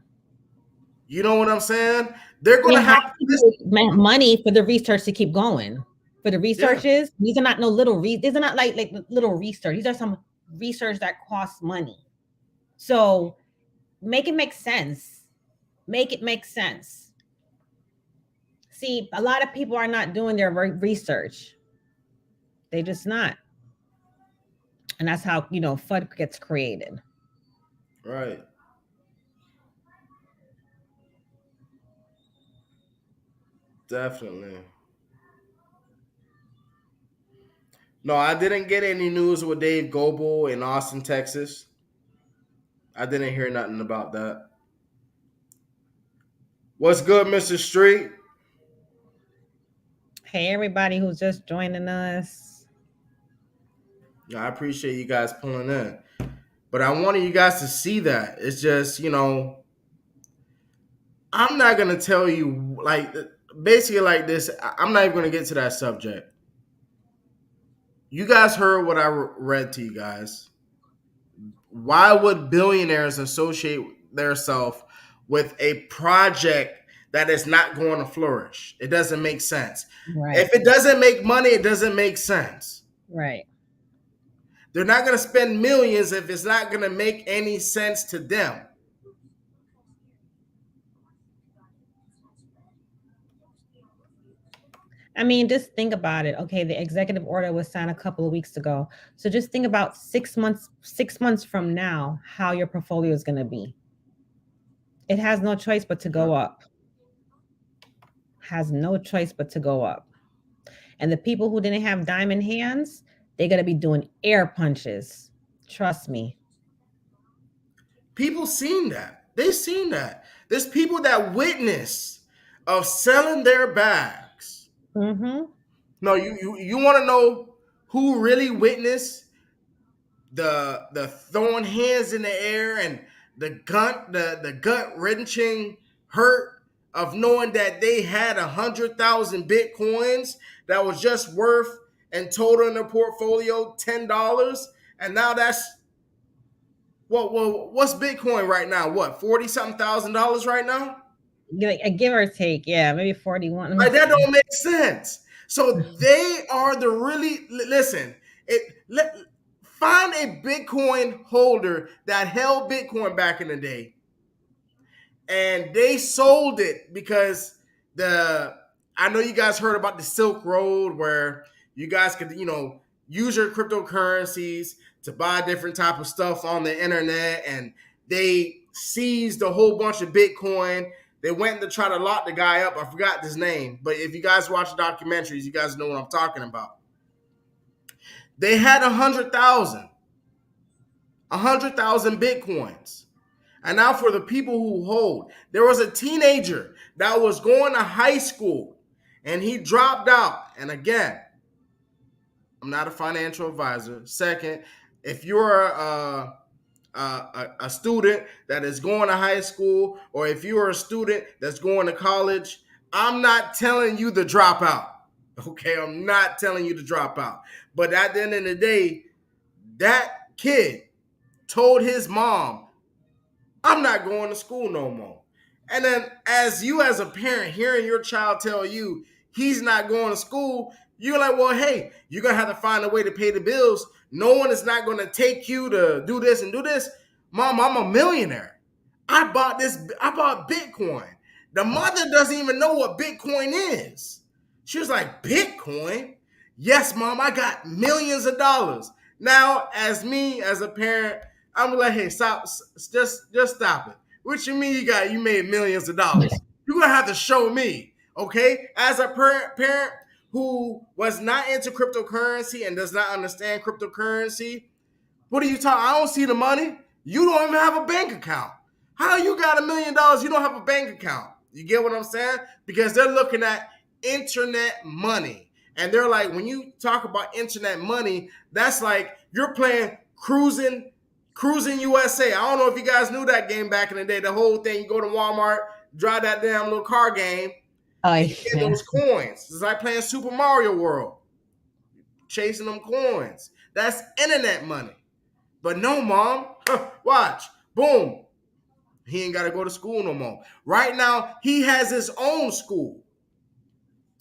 You know what I'm saying? They're going It to has have to this. be money for the research to keep going. For the Yeah, researches, these are not no little these are not like little research. These are some research that costs money. So make it make sense. Make it make sense. See, a lot of people are not doing their research. They just not. And that's how, FUD gets created. right. Definitely. No, I didn't get any news with Dave Goebel in Austin, Texas. I didn't hear nothing about that. What's good, Mr. Street? Hey, everybody who's just joining us. I appreciate you guys pulling in. But I wanted you guys to see that. It's just, I'm not going to tell you, like, basically like this. I'm not even going to get to that subject. You guys heard what I read to you guys. Why would billionaires associate themselves with a project that is not going to flourish? It doesn't make sense. Right, If it doesn't make money, it doesn't make sense. right. They're not going to spend millions if it's not going to make any sense to them. I mean, just think about it. Okay, the executive order was signed a couple of weeks ago. So just think about 6 months from now, how your portfolio is going to be. It has no choice but to Yeah. go up. Has no choice but to go up. And the people who didn't have diamond hands, they're going to be doing air punches. Trust me. People seen that. They seen that. There's people that witness of selling their bags. Mm-hmm. No, you want to know who really witnessed the throwing hands in the air and the gut wrenching hurt of knowing that they had 100,000 bitcoins that was just worth and total in their portfolio $10, and now that's what's Bitcoin right now? What, 40 something $1,000 right now? Like a give or take, yeah, maybe 41. Let me Like that see. don't make sense. So they are the really listen. Find a Bitcoin holder that held Bitcoin back in the day, and they sold it because the I know you guys heard about the Silk Road where you guys could use your cryptocurrencies to buy different type of stuff on the internet, and they seized a whole bunch of Bitcoin. They went to try to lock the guy up. I forgot his name, but if you guys watch the documentaries, you guys know what I'm talking about. They had 100,000 Bitcoins. And now for the people who hold, there was a teenager that was going to high school and he dropped out. And again, I'm not a financial advisor. Second, if you're a student that is going to high school, or if you're a student that's going to college, I'm not telling you to drop out. Okay, I'm not telling you to drop out. But at the end of the day, that kid told his mom, I'm not going to school no more. And then as you as a parent hearing your child tell you he's not going to school, you're like, well, hey, you're going to have to find a way to pay the bills. No one is not going to take you to do this and do this. Mom, I'm a millionaire. I bought Bitcoin. The mother doesn't even know what Bitcoin is. She was like, Bitcoin? Yes, mom, I got millions of dollars. Now, as me, as a parent, I'm like, hey, stop, just stop it. What you mean you made millions of dollars? You're gonna have to show me, okay? As a parent who was not into cryptocurrency and does not understand cryptocurrency, what are you talking? I don't see the money. You don't even have a bank account. How you got $1 million? You don't have a bank account. You get what I'm saying? Because they're looking at internet money. And they're like, when you talk about internet money, that's like you're playing cruising USA. I don't know if you guys knew that game back in the day. The whole thing, you go to Walmart, drive that damn little car game, Oh and you get yeah. those coins. It's like playing Super Mario World, chasing them coins. That's internet money. But no, mom, watch, boom, he ain't got to go to school no more. Right now, he has his own school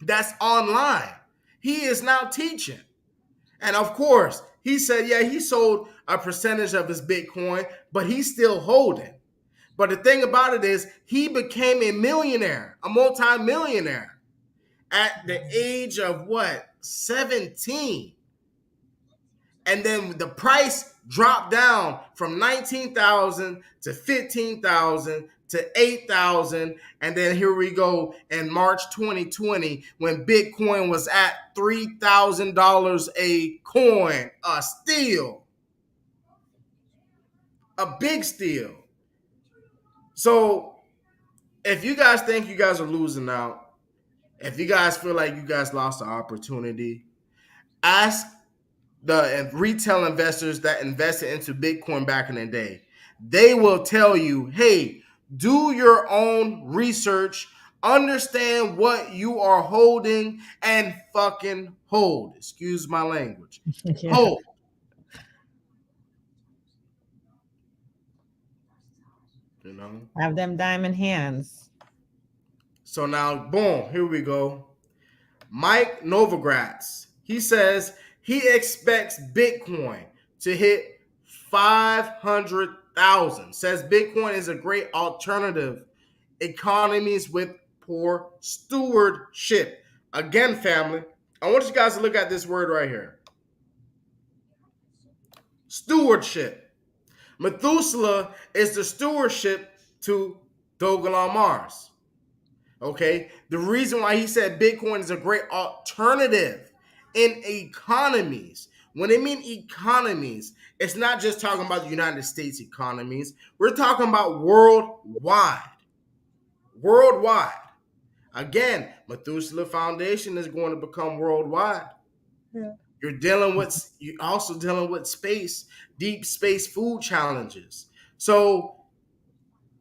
that's online. He is now teaching. And of course, he said, yeah, he sold a percentage of his Bitcoin, but he's still holding. But the thing about it is, he became a millionaire, a multi-millionaire at the age of what? 17. And then the price dropped down from 19,000 to 15,000 to 8,000. And then here we go in March 2020 when Bitcoin was at $3,000 a coin, a steal, a big steal. So if you guys think you guys are losing out, if you guys feel like you guys lost the opportunity, ask the retail investors that invested into Bitcoin back in the day. They will tell you, hey, do your own research, understand what you are holding, and fucking hold. Excuse my language. Yeah. Hold. You know? Have them diamond hands. So now, boom, here we go. Mike Novogratz. He says he expects Bitcoin to hit 500,000. Says Bitcoin is a great alternative. Economies with poor stewardship. Again, family, I want you guys to look at this word right here. Stewardship. Methuselah is the stewardship to Dogelon Mars. Okay, the reason why he said Bitcoin is a great alternative in economies. When they mean economies, it's not just talking about the United States economies. We're talking about worldwide. Worldwide. Again, Methuselah Foundation is going to become worldwide. Yeah. You're also dealing with space, deep space food challenges. So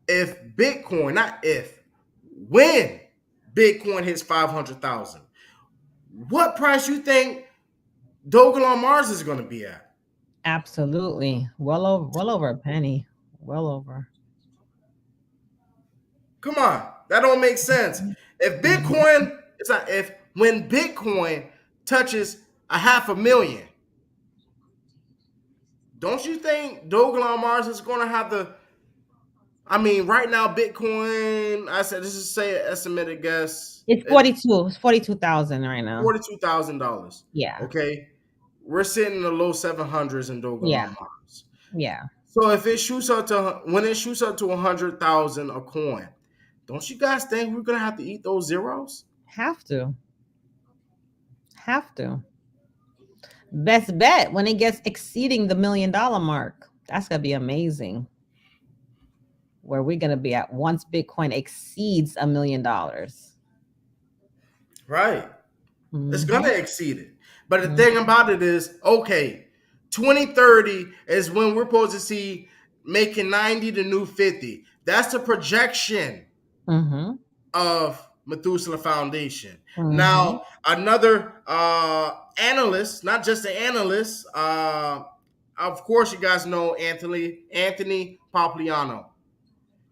if Bitcoin, not if, when Bitcoin hits 500,000, what price you think Dogelon Mars is going to be at? Absolutely. Well over a penny. Well over. Come on, that don't make sense. If Mhm. Bitcoin, it's not if, when Bitcoin touches a half a million, don't you think Dogelon Mars is going to have the? I mean, right now Bitcoin, I said this is say an estimated guess. It's It's 42. It's 42,000 right now. $42,000. Yeah. Okay, we're sitting in the low 700s in Yeah. Dogelon Mars. Yeah. So if it shoots up to when it shoots up to 100,000 a coin, don't you guys think we're gonna have to eat those zeros? Have to. Have to. Best bet when it gets exceeding the $1 million mark. That's gonna be amazing. Where we're gonna be at once Bitcoin exceeds $1 million. Right. It's gonna Mm-hmm. exceed it. But the thing Mm-hmm. about it is, okay, 2030 is when we're supposed to see making 90 the new 50. That's the projection Mm-hmm. of Methuselah Foundation. Mm-hmm. Now, another analyst, not just an analyst, of course, you guys know Anthony Papliano.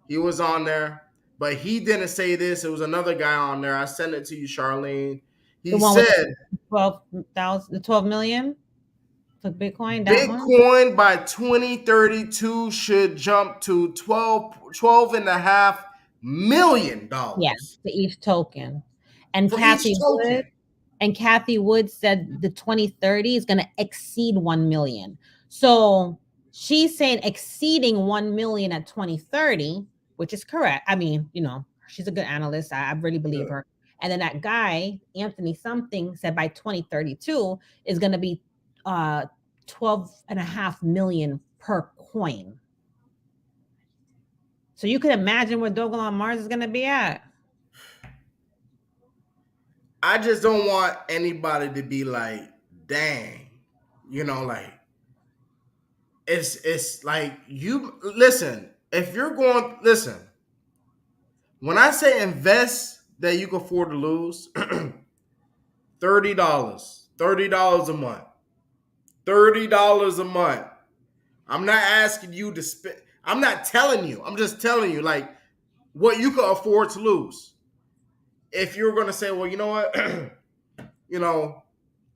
He was on there, but he didn't say this. It was another guy on there. I sent it to you, Charlene. The He one with said 12,000, the 12 million for Bitcoin, that one? Bitcoin by 2032 should jump to twelve and a half million Yeah, dollars for each token. And for each Kathy Wood token. and Kathy Wood said the 2030 is going to exceed 1 million. So she's saying exceeding 1 million at 2030, which is correct. I mean, she's a good analyst. I really believe Yeah. her. And then that guy, Anthony something, said by 2032 is going to be 12.5 million per coin. So you can imagine where Dogelon Mars is gonna be at. I just don't want anybody to be like, dang, like it's like you listen. If you're going, listen. When I say invest that you can afford to lose, $30 a month, $30 a month. I'm not asking you to spend. I'm not telling you. I'm just telling you like what you can afford to lose. If you're gonna say, well, you know what, you know,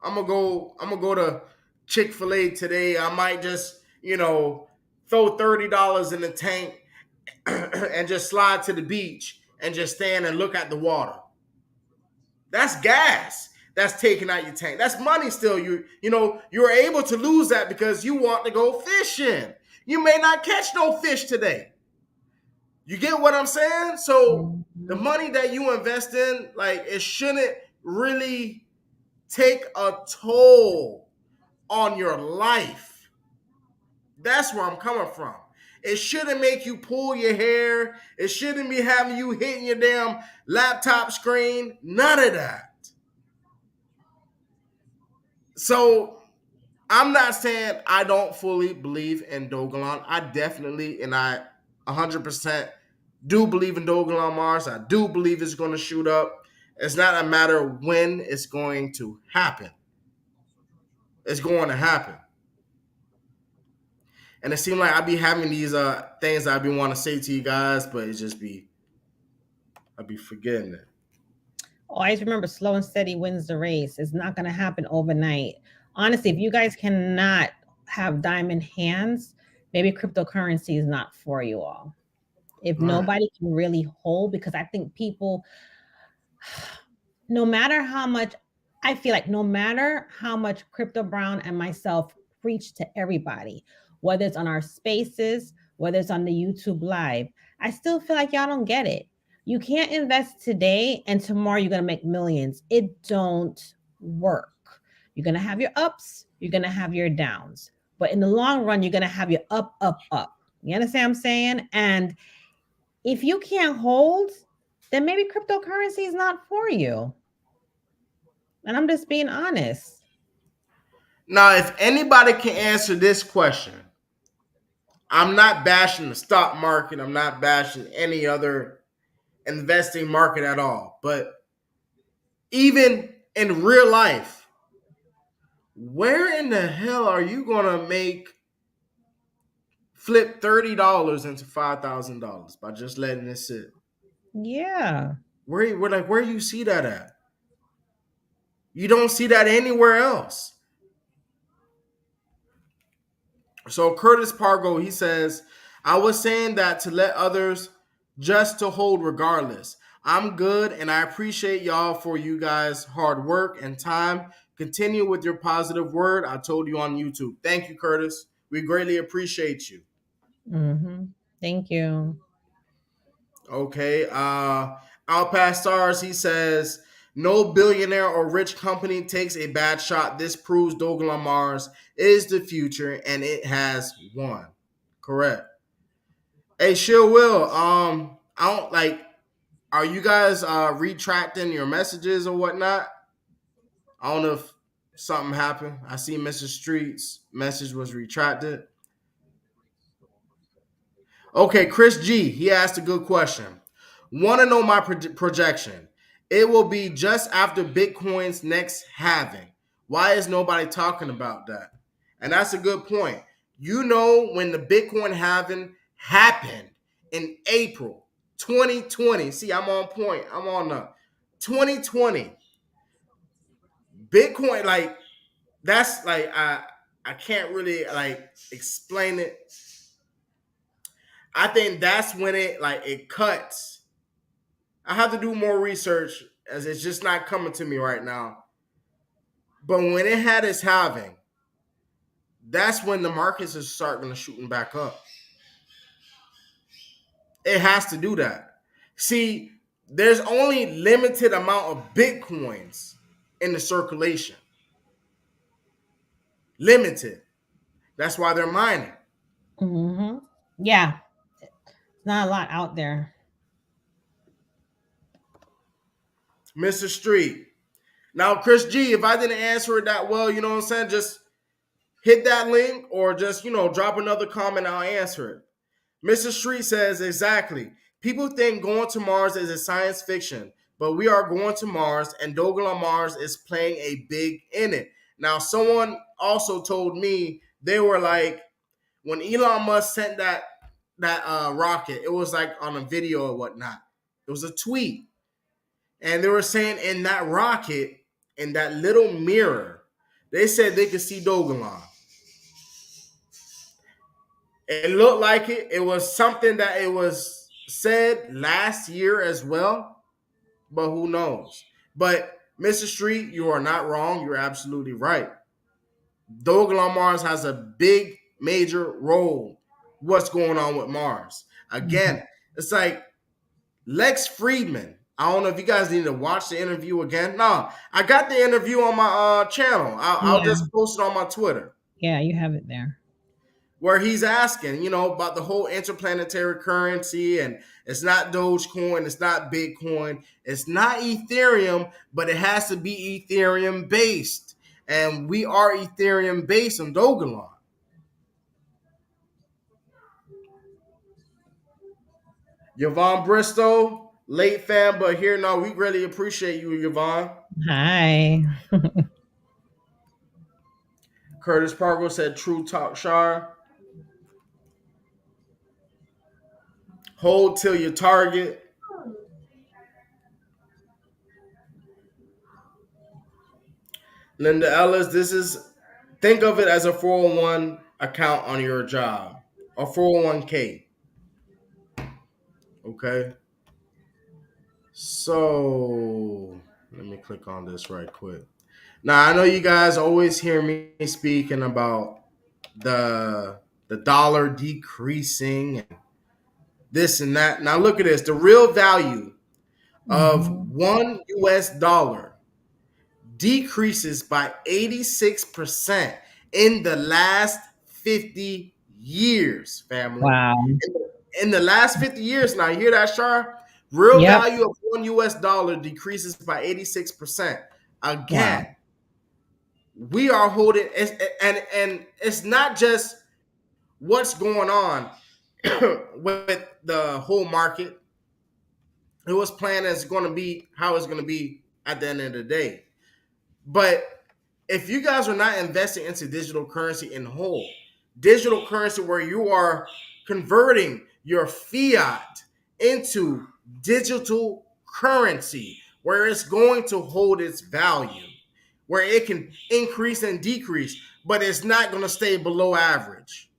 I'm gonna go to Chick-fil-A today. I might just, throw $30 in the tank and just slide to the beach and just stand and look at the water. That's gas that's taking out your tank. That's money still. You're able to lose that because you want to go fishing. You may not catch no fish today. You get what I'm saying? So the Mhm. money that you invest in, like, it shouldn't really take a toll on your life. That's where I'm coming from. It shouldn't make you pull your hair. It shouldn't be having you hitting your damn laptop screen. None of that. So I'm not saying I don't fully believe in Dogelon. I definitely and I 100% do believe in Dogelon Mars. I do believe it's going to shoot up. It's not a matter of when it's going to happen. It's going to happen. And it seems like I be having these things I be want to say to you guys, but it just be I be forgetting it. Always remember, slow and steady wins the race. It's not going to happen overnight. Honestly, if you guys cannot have diamond hands, maybe cryptocurrency is not for you all. If All right. nobody can really hold, because I think people, no matter how much, I feel like no matter how much Crypto Brown and myself preach to everybody, whether it's on our spaces, whether it's on the YouTube live, I still feel like y'all don't get it. You can't invest today and tomorrow you're gonna make millions. It don't work. You're gonna have your ups, you're gonna have your downs, but in the long run, you're gonna have your up, up, up. You understand what I'm saying? And if you can't hold, then maybe cryptocurrency is not for you. And I'm just being honest. Now, if anybody can answer this question, I'm not bashing the stock market. I'm not bashing any other investing market at all. But even in real life, where in the hell are you gonna make flip $30 into $5,000 by just letting it sit? Yeah. Where you see that at? You don't see that anywhere else. So Curtis Pargo, he says, I was saying that to let others just to hold regardless. I'm good and I appreciate y'all for you guys' hard work and time. Continue with your positive word. I told you on YouTube. Thank you, Curtis. We greatly appreciate you. Mm-hmm. Thank you. Okay. Al Stars, he says, no billionaire or rich company takes a bad shot. This proves Dogelon Mars is the future and it has won. Correct. Hey, sure will. I don't like. Are you guys retracting your messages or whatnot? I don't know if something happened. I see Mr. Street's message was retracted. Okay, Chris G. He asked a good question. Want to know my projection? It will be just after Bitcoin's next halving. Why is nobody talking about that? And that's a good point. When the Bitcoin halving happened in April 2020. See, I'm on point. I'm on the 2020. Bitcoin, like, that's like I can't really like explain it. I think that's when it cuts. I have to do more research as it's just not coming to me right now. But when it had its halving, that's when the markets is starting to shooting back up. It has to do that. See, there's only limited amount of bitcoins in the circulation. Limited. That's why they're mining. Mm-hmm. Yeah. not a lot out there. Mr. Street. Now, Chris G, if I didn't answer it that well, you know what I'm saying? Just hit that link or just, drop another comment. I'll answer it. Mr. Street says, exactly. People think going to Mars is a science fiction, but we are going to Mars, and Dogelon Mars is playing a big in it. Now, someone also told me they were like, when Elon Musk sent that rocket, it was like on a video or whatnot. It was a tweet, and they were saying in that rocket, in that little mirror, they said they could see Dogelon. It looked like it. It was something that it was said last year as well, but who knows? But Mr. Street, you are not wrong. You're absolutely right. Dogelon Mars has a big, major role. What's going on with Mars? Mhm. Again, it's like Lex Friedman. I don't know if you guys need to watch the interview again. No, I got the interview on my channel. I'll Yeah, just post it on my Twitter, yeah, you have it there. where he's asking, about the whole interplanetary currency, and it's not Dogecoin, it's not Bitcoin, it's not Ethereum, but it has to be Ethereum based. And we are Ethereum based on Dogelon. Yvonne Bristow, late fan, but here now. We really appreciate you, Yvonne. Hi. Curtis Pargo said, "True talk, Shar. Hold till your target." Linda Ellis, this is, think of it as a 401 account on your job, a 401k. Okay. So let me click on this right quick. Now I know you guys always hear me speaking about the the dollar decreasing and this and that. Now look at this. The real value of Mhm. $1 decreases by 86% in the last 50 years, family. Wow. In the last 50 years, now you hear that, Shar? Real Yep. value of $1 decreases by 86%. Wow. Again, we are holding, and it's not just what's going on with the whole market. It was planned as going to be how it's going to be at the end of the day. But if you guys are not investing into digital currency in whole, digital currency where you are converting your fiat into digital currency, where it's going to hold its value, where it can increase and decrease, but it's not going to stay below average.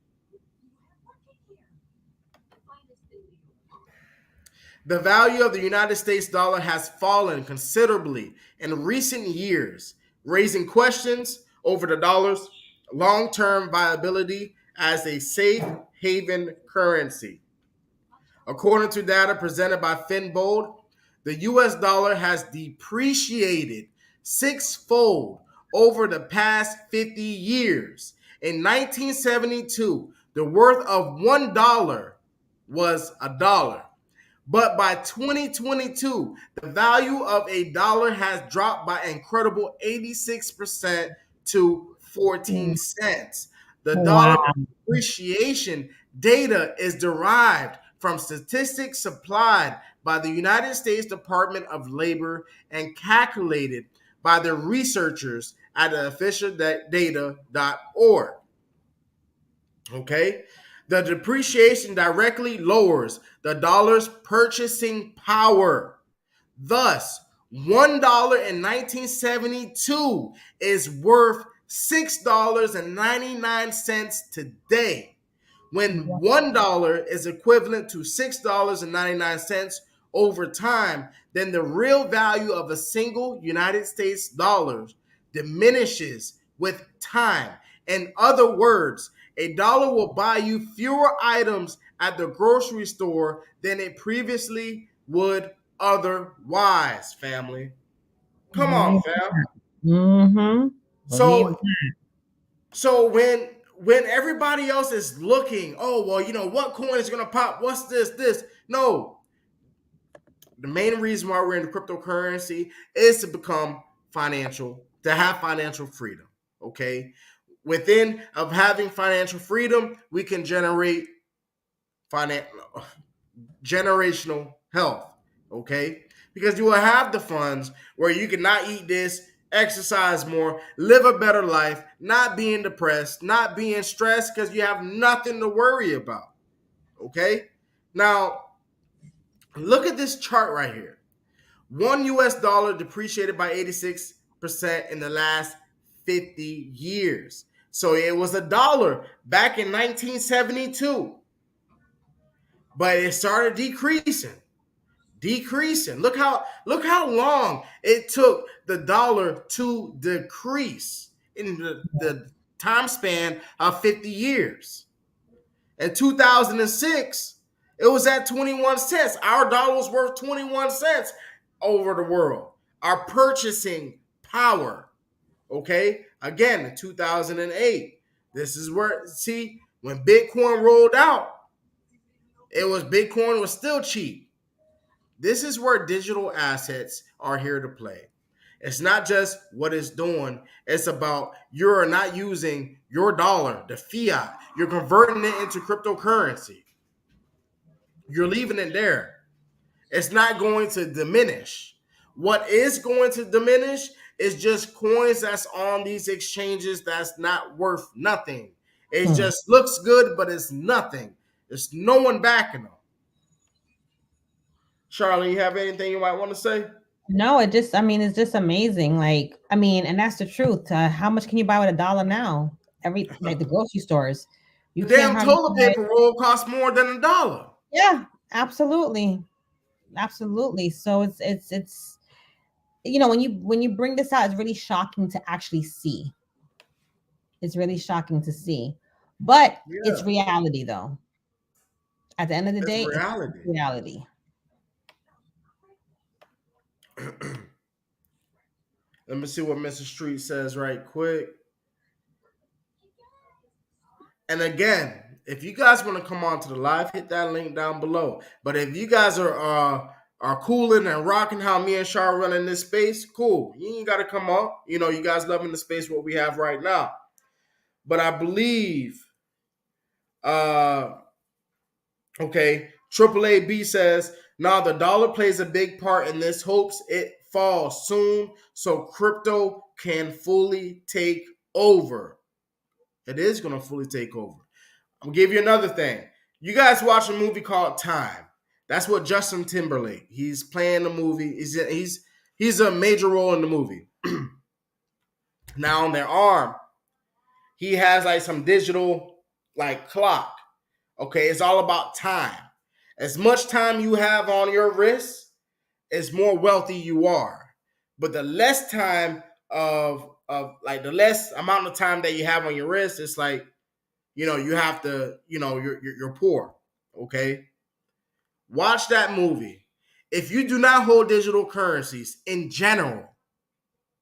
The value of the United States dollar has fallen considerably in recent years, raising questions over the dollar's long term viability as a safe haven currency. According to data presented by Finbold, the US dollar has depreciated sixfold over the past 50 years. In 1972, the worth of $1 was a dollar. But by 2022, the value of a dollar has dropped by an incredible 86% to 14 Mm. cents. The Wow. dollar appreciation data is derived from statistics supplied by the United States Department of Labor and calculated by the researchers at the officialdata.org. Okay? The depreciation directly lowers the dollar's purchasing power. Thus, $1 in 1972 is worth $6.99 today, when $1 is equivalent to $6.99 over time. Then the real value of a single United States dollar diminishes with time. In other words, a dollar will buy you fewer items at the grocery store than it previously would otherwise, family. Come on, Believe fam. that. Mhm. Believe So that. so when everybody else is looking, oh well, what coin is gonna pop? What's this? This? No. The main reason why we're in cryptocurrency is to become to have financial freedom. Okay. Within of having financial freedom, we can generate finan- generational health. Okay. Because you will have the funds where you can not eat this, exercise more, live a better life, not being depressed, not being stressed because you have nothing to worry about. Okay. Now, look at this chart right here. One US dollar depreciated by 86% in the last 50 years. So it was a dollar back in 1972, but it started decreasing. Look how long it took the dollar to decrease in the time span of 50 years. In 2006, it was at 21 cents. Our dollar was worth 21 cents over the world. Our purchasing power, okay? Again, in 2008, this is where, see, when Bitcoin rolled out, Bitcoin was still cheap. This is where digital assets are here to play. It's not just what it's doing. It's about you're not using your dollar, the fiat. You're converting it into cryptocurrency. You're leaving it there. It's not going to diminish. What is going to diminish is just coins that's on these exchanges that's not worth nothing. It Hmm. just looks good, but it's nothing. There's no one backing them. Charlie, you have anything you might want to say? No, it just, I mean, it's just amazing. Like, I mean, and that's the truth. How much can you buy with $1 now? Like the grocery stores, you The can't damn hardly toilet buy. paper roll costs more than a dollar. Yeah, absolutely, absolutely. So it's when you bring this out, it's really shocking to actually see. It's really shocking to see, but it's Yeah, reality though. At the end of the it's day, it's reality. reality. Let me see what Mr. Street says right quick. And again, if you guys want to come on to the live, hit that link down below. But if you guys are cooling and rocking how me and Char running this space, cool. You ain't gotta come up. You guys loving the space what we have right now. But I believe uh okay, Triple A B says, now the dollar plays a big part in this, hopes it falls soon so crypto can fully take over. It is gonna fully take over. I'm gonna give you another thing. You guys watch a movie called Time. That's what Justin Timberlake. He's playing the movie. He's a major role in the movie. Now on their arm, he has like some digital like clock. Okay, it's all about time. As much time you have on your wrist, as more wealthy you are. But the less time of like the less amount of time that you have on your wrist, it's like you have to, you're poor. Okay. Watch that movie. If you do not hold digital currencies in general,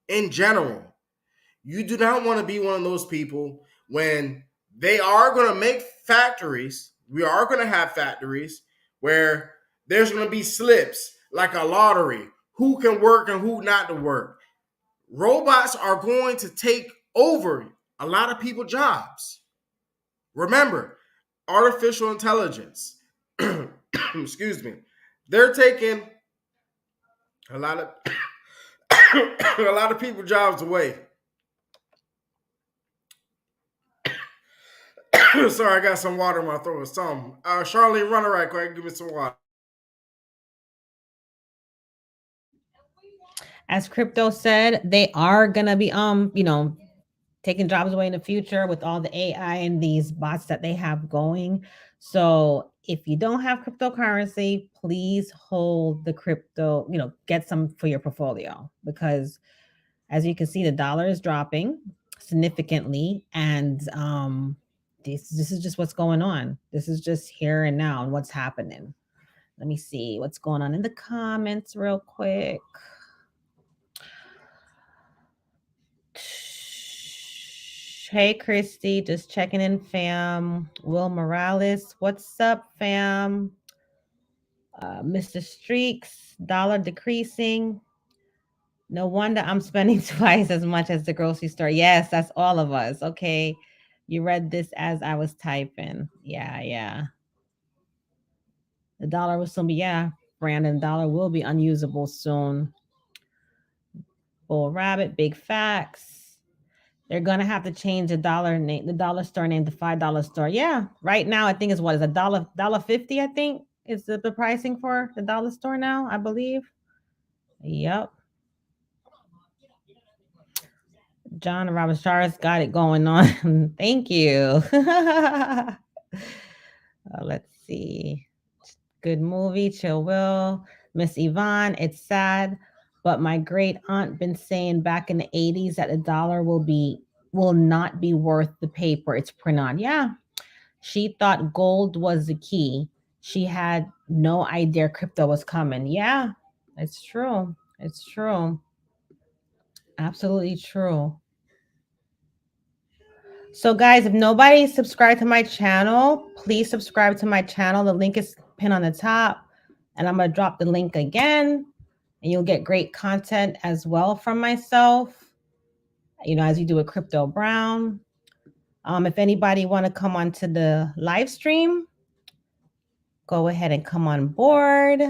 you do not want to be one of those people when they are going to make factories. We are going to have factories where there's going to be slips like a lottery. Who can work and who not to work? Robots are going to take over a lot of people's jobs. Remember, artificial intelligence, excuse me, they're taking a lot of a lot of people jobs away. Sorry, I got some water in my throat or something. Charlene, run it right quick. Give me some water. As crypto said, they are gonna be taking jobs away in the future with all the AI and these bots that they have going. So if you don't have cryptocurrency, please hold the crypto, get some for your portfolio because as you can see, the dollar is dropping significantly. And this is just what's going on. This is just here and now and what's happening. Let me see what's going on in the comments real quick. Hey, Christy, just checking in, fam. Will Morales, what's up, fam? Mr. Streaks, dollar decreasing. No wonder I'm spending twice as much as the grocery store. Yes, that's all of us. Okay. You read this as I was typing. Yeah, yeah. The dollar will soon be, yeah, Brandon, dollar will be unusable soon. Bull rabbit, big facts. They're gonna have to change the dollar name, the dollar store name to $5 store. Yeah, right now I think is what is a dollar 50. I think is the pricing for the dollar store now. I believe. Yep. John Robert Charles got it going on. Thank you. Let's see. Good movie, Chill Will. Miss Yvonne, it's sad, but my great aunt been saying back in the 80s that the dollar will not be worth the paper it's print on. Yeah. She thought gold was the key. She had no idea crypto was coming. Yeah, it's true. It's true. Absolutely true. So, guys, if nobody subscribed to my channel, please subscribe to my channel. The link is pinned on the top, and I'm going to drop the link again, and you'll get great content as well from myself, as you do with Crypto Brown. If anybody want to come onto the live stream, go ahead and come on board.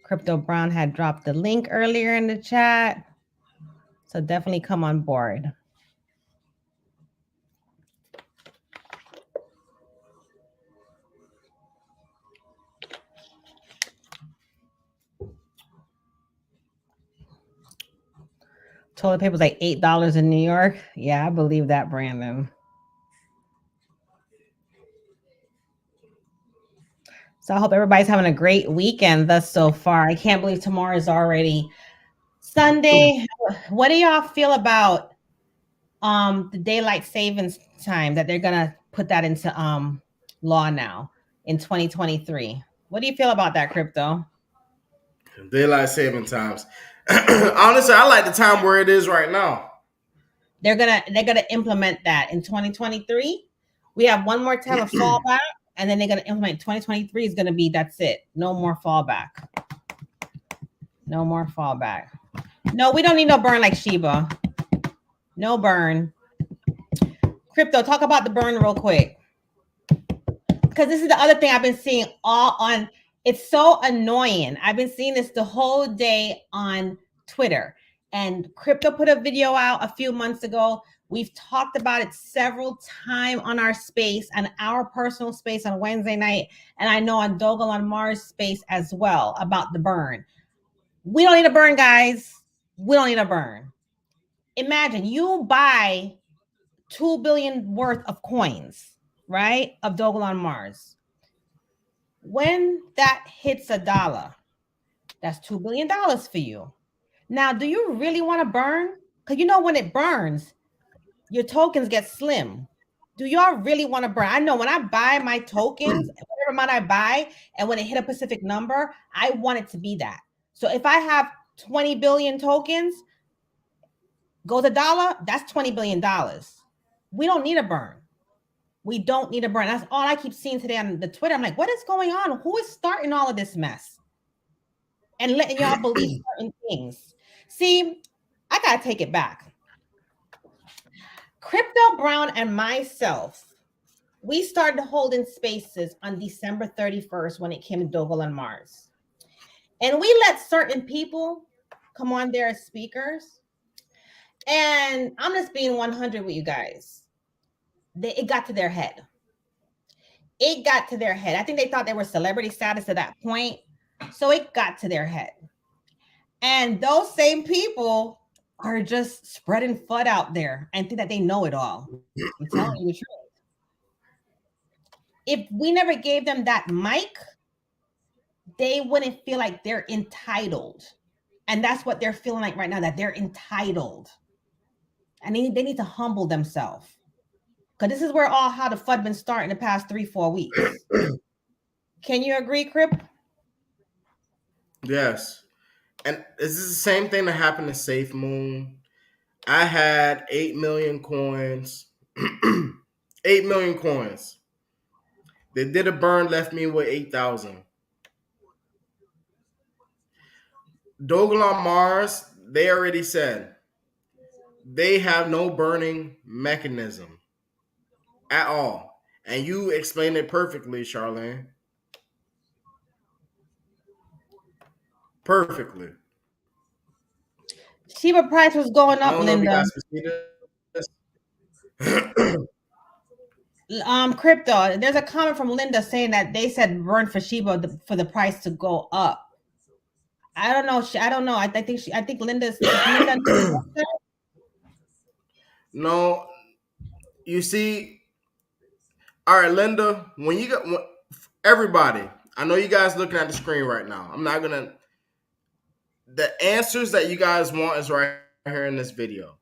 Crypto Brown had dropped the link earlier in the chat, so definitely come on board. Toilet paper was like $8 in New York. Yeah, I believe that, Brandon. So I hope everybody's having a great weekend thus so far. I can't believe tomorrow is already Sunday. What do y'all feel about the daylight savings time that they're gonna put that into law now in 2023? What do you feel about that, Crypto? Daylight saving times. Honestly, I like the time where it is right now. They're gonna implement that in 2023. We have one more time of fallback, and then they're gonna implement 2023 is gonna be that's it. No more fallback. No more fallback. No, we don't need no burn like Sheba. No burn. Crypto, talk about the burn real quick. Because this is the other thing I've been seeing all on. It's so annoying. I've been seeing this the whole day on Twitter. And Crypto put a video out a few months ago. We've talked about it several times on our space and our personal space on Wednesday night. And I know on Dogelon Mars space as well about the burn. We don't need a burn, guys. We don't need a burn. Imagine you buy 2 billion worth of coins, right? Of Dogelon Mars. When that hits $1, that's $2 billion for you. Now, do you really want to burn? Because when it burns, your tokens get slim. Do y'all really want to burn? I know when I buy my tokens, whatever amount I buy, and when it hit a specific number, I want it to be that. So if I have 20 billion tokens, goes $1, that's $20 billion. We don't need a burn. We don't need a burn. That's all I keep seeing today on the Twitter. I'm like, what is going on? Who is starting all of this mess and letting y'all believe certain things? See, I gotta take it back. Crypto Brown and myself, we started holding spaces on December 31st when it came to Dogelon Mars. And we let certain people come on there as speakers. And I'm just being 100 with you guys. It got to their head. It got to their head. I think they thought they were celebrity status at that point. So it got to their head. And those same people are just spreading FUD out there and think that they know it all. I'm telling you the truth. If we never gave them that mic, they wouldn't feel like they're entitled. And that's what they're feeling like right now, that they're entitled. And they need to humble themselves. Because this is where how the FUD been starting the past 3-4 weeks. Can you agree, Crip? Yes. And is this the same thing that happened to Safe Moon? I had 8 million coins. 8 million coins. They did a burn, left me with 8,000. Dogelon Mars, they already said they have no burning mechanism at all. And you explained it perfectly, Charlene. Perfectly. Shiba price was going I up, don't know if you Linda. guys can see this. Crypto. There's a comment from Linda saying that they said burn for Shiba for the price to go up. I don't know. I don't know. I think I think Linda's is Linda. No, you see, all right, Linda, when you got everybody, I know you guys looking at the screen right now. I'm not gonna. The answers that you guys want is right here in this video.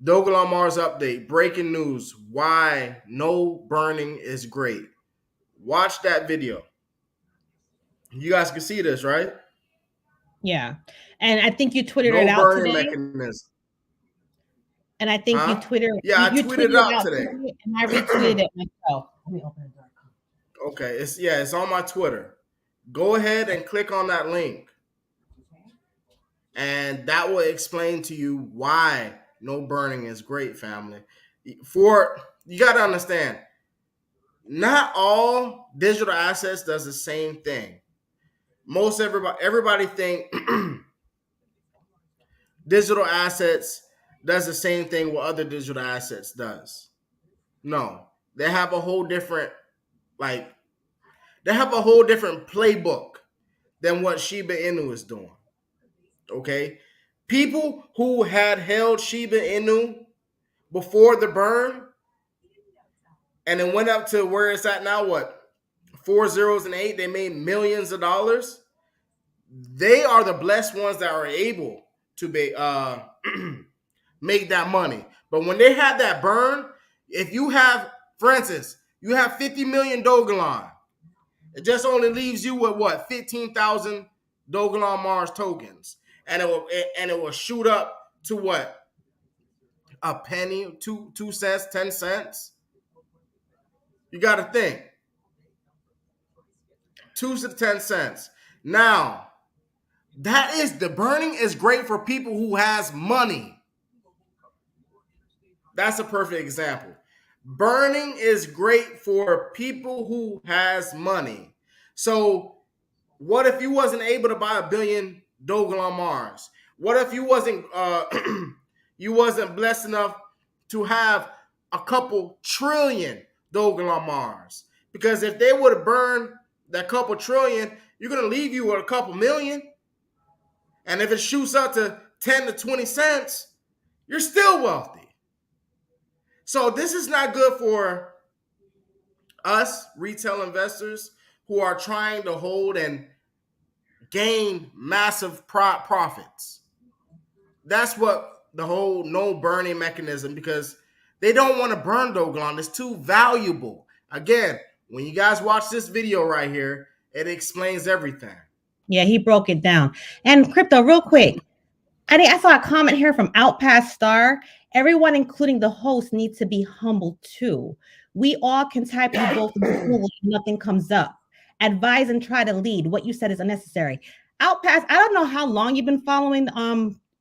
Dogelon Mars update, breaking news, why no burning is great. Watch that video. You guys can see this, right? Yeah, and I think you tweeted it No out burning today. mechanism. And I think Huh? Yeah, I You tweeted it tweeted it out out today. today, and I retweeted it myself. Let me open the door. Okay, it's on my Twitter. Go ahead and click on that link. And that will explain to you why no burning is great, family. For you got to understand, not all digital assets does the same thing. Most everybody think digital assets does the same thing what other digital assets does. No, they have a whole different like they have a whole different playbook than what Shiba Inu is doing. Okay, people who had held Shiba Inu before the burn and it went up to where it's at now, what, 4 zeros and 8, they made millions of dollars. They are the blessed ones that are able to be make that money. But when they had that burn, if you have, for instance, you have 50 million Dogelon, it just only leaves you with what, 15,000 Dogelon Mars tokens, and it will shoot up to what, a penny, 2 cents, 10 cents. You got to think 2 to 10 cents. Now that is the burning is great for people who has money. That's a perfect example. Burning is great for people who has money. So what if you wasn't able to buy a billion Dogelon Mars? What if you wasn't you wasn't blessed enough to have a couple trillion Dogelon Mars? Because if they would have burned that couple trillion, you're gonna leave you with a couple million. And if it shoots up to 10 to 20 cents, you're still wealthy. So this is not good for us retail investors who are trying to hold and gain massive profits. That's what the whole no burning mechanism, because they don't want to burn Dogelon. It's too valuable. Again, when you guys watch this video right here, it explains everything. Yeah, he broke it down. And crypto, real quick, I saw a comment here from Outpass Star. Everyone, including the host, needs to be humble too. We all can type you both in Google and nothing comes up. Advise and try to lead. What you said is unnecessary. Outpass, I don't know how long you've been following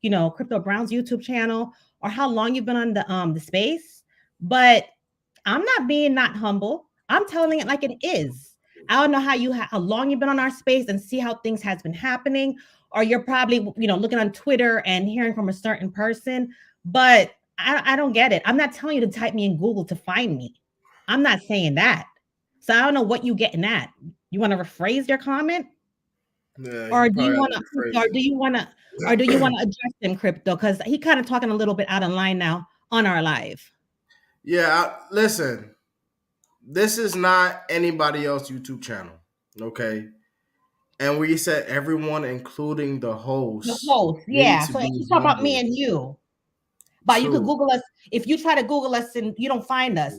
Crypto Brown's YouTube channel or how long you've been on the space, but I'm not being not humble. I'm telling it like it is. I don't know how long you've been on our space and see how things has been happening, or you're probably looking on Twitter and hearing from a certain person, but I don't get it. I'm not telling you to type me in Google to find me. I'm not saying that. So I don't know what you getting at. You want to rephrase your comment, Yeah, or you do you probably have want to to, rephrase or it. do you want to, or do you want to address them crypto? Because he kind of talking a little bit out of line now on our live. Yeah, listen, this is not anybody else YouTube channel, okay? And we said everyone, including the The hosts, host, need yeah. to So be he's talking about me humble and you. But you could too. Google us. If you try to Google us and you don't find us,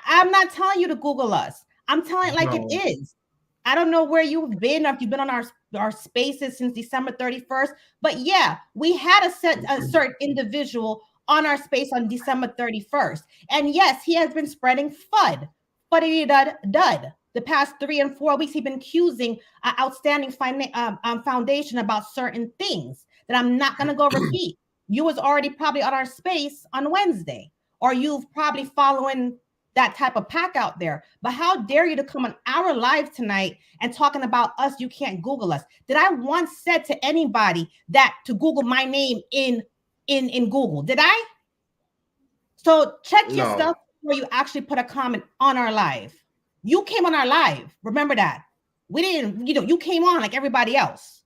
I'm not telling you to Google us. I'm telling it like it No, is. I don't know where you've been, or if you've been on our spaces since December 31st, but yeah, we had a certain individual on our space on December 31st. And yes, he has been spreading FUD. Fuddy dud dud. The past 3 and 4 weeks, he's been accusing outstanding foundation about certain things that I'm not going to go repeat. You was already probably on our space on Wednesday, or you've probably following that type of pack out there. But how dare you to come on our live tonight and talking about us? You can't Google us. Did I once said to anybody that to Google my name in Google? Did I? So check your No. stuff before you actually put a comment on our live. You came on our live. Remember that. We didn't, you came on like everybody else.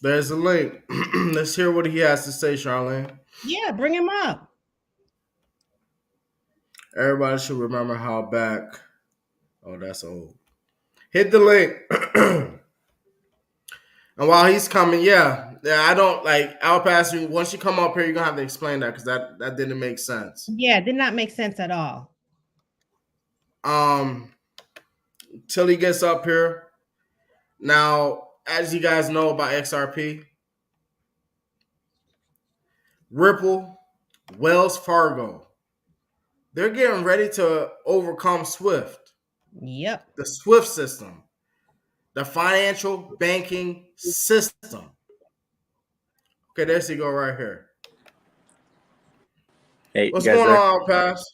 There's a link. Let's hear what he has to say, Charlene. Yeah, bring him up. Everybody should remember how back. Oh, that's old. Hit the link. And while he's coming, yeah, I don't like. I'll pass you once you come up here. You're gonna have to explain that because that didn't make sense. Yeah, did not make sense at all. Um, till he gets up here. Now, as you guys know about XRP, Ripple, Wells Fargo, they're getting ready to overcome SWIFT, Yep. the SWIFT system, the financial banking system. Okay, there you go right here. Hey, What's you guys going there? on, Pass?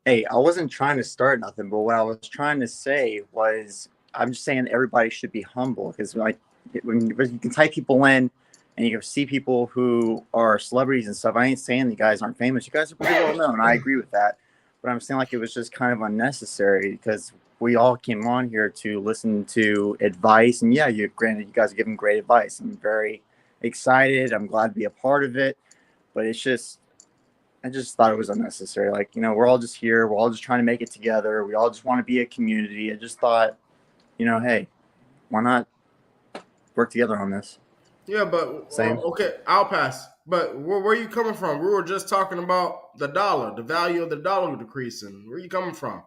Hey, I wasn't trying to start nothing, but what I was trying to say was I'm just saying everybody should be humble because when you can type people in and you can see people who are celebrities and stuff. I ain't saying you guys aren't famous. You guys are pretty well known. I agree with that. But I'm saying like it was just kind of unnecessary because we all came on here to listen to advice. And yeah, granted, you guys are giving great advice. I'm very excited. I'm glad to be a part of it. But I just thought it was unnecessary. Like, we're all just here. We're all just trying to make it together. We all just want to be a community. I just thought, hey, why not work together on this? Yeah, but Same. okay, I'll pass. But where are you coming from? We were just talking about the dollar, the value of the dollar decreasing. Where are you coming from?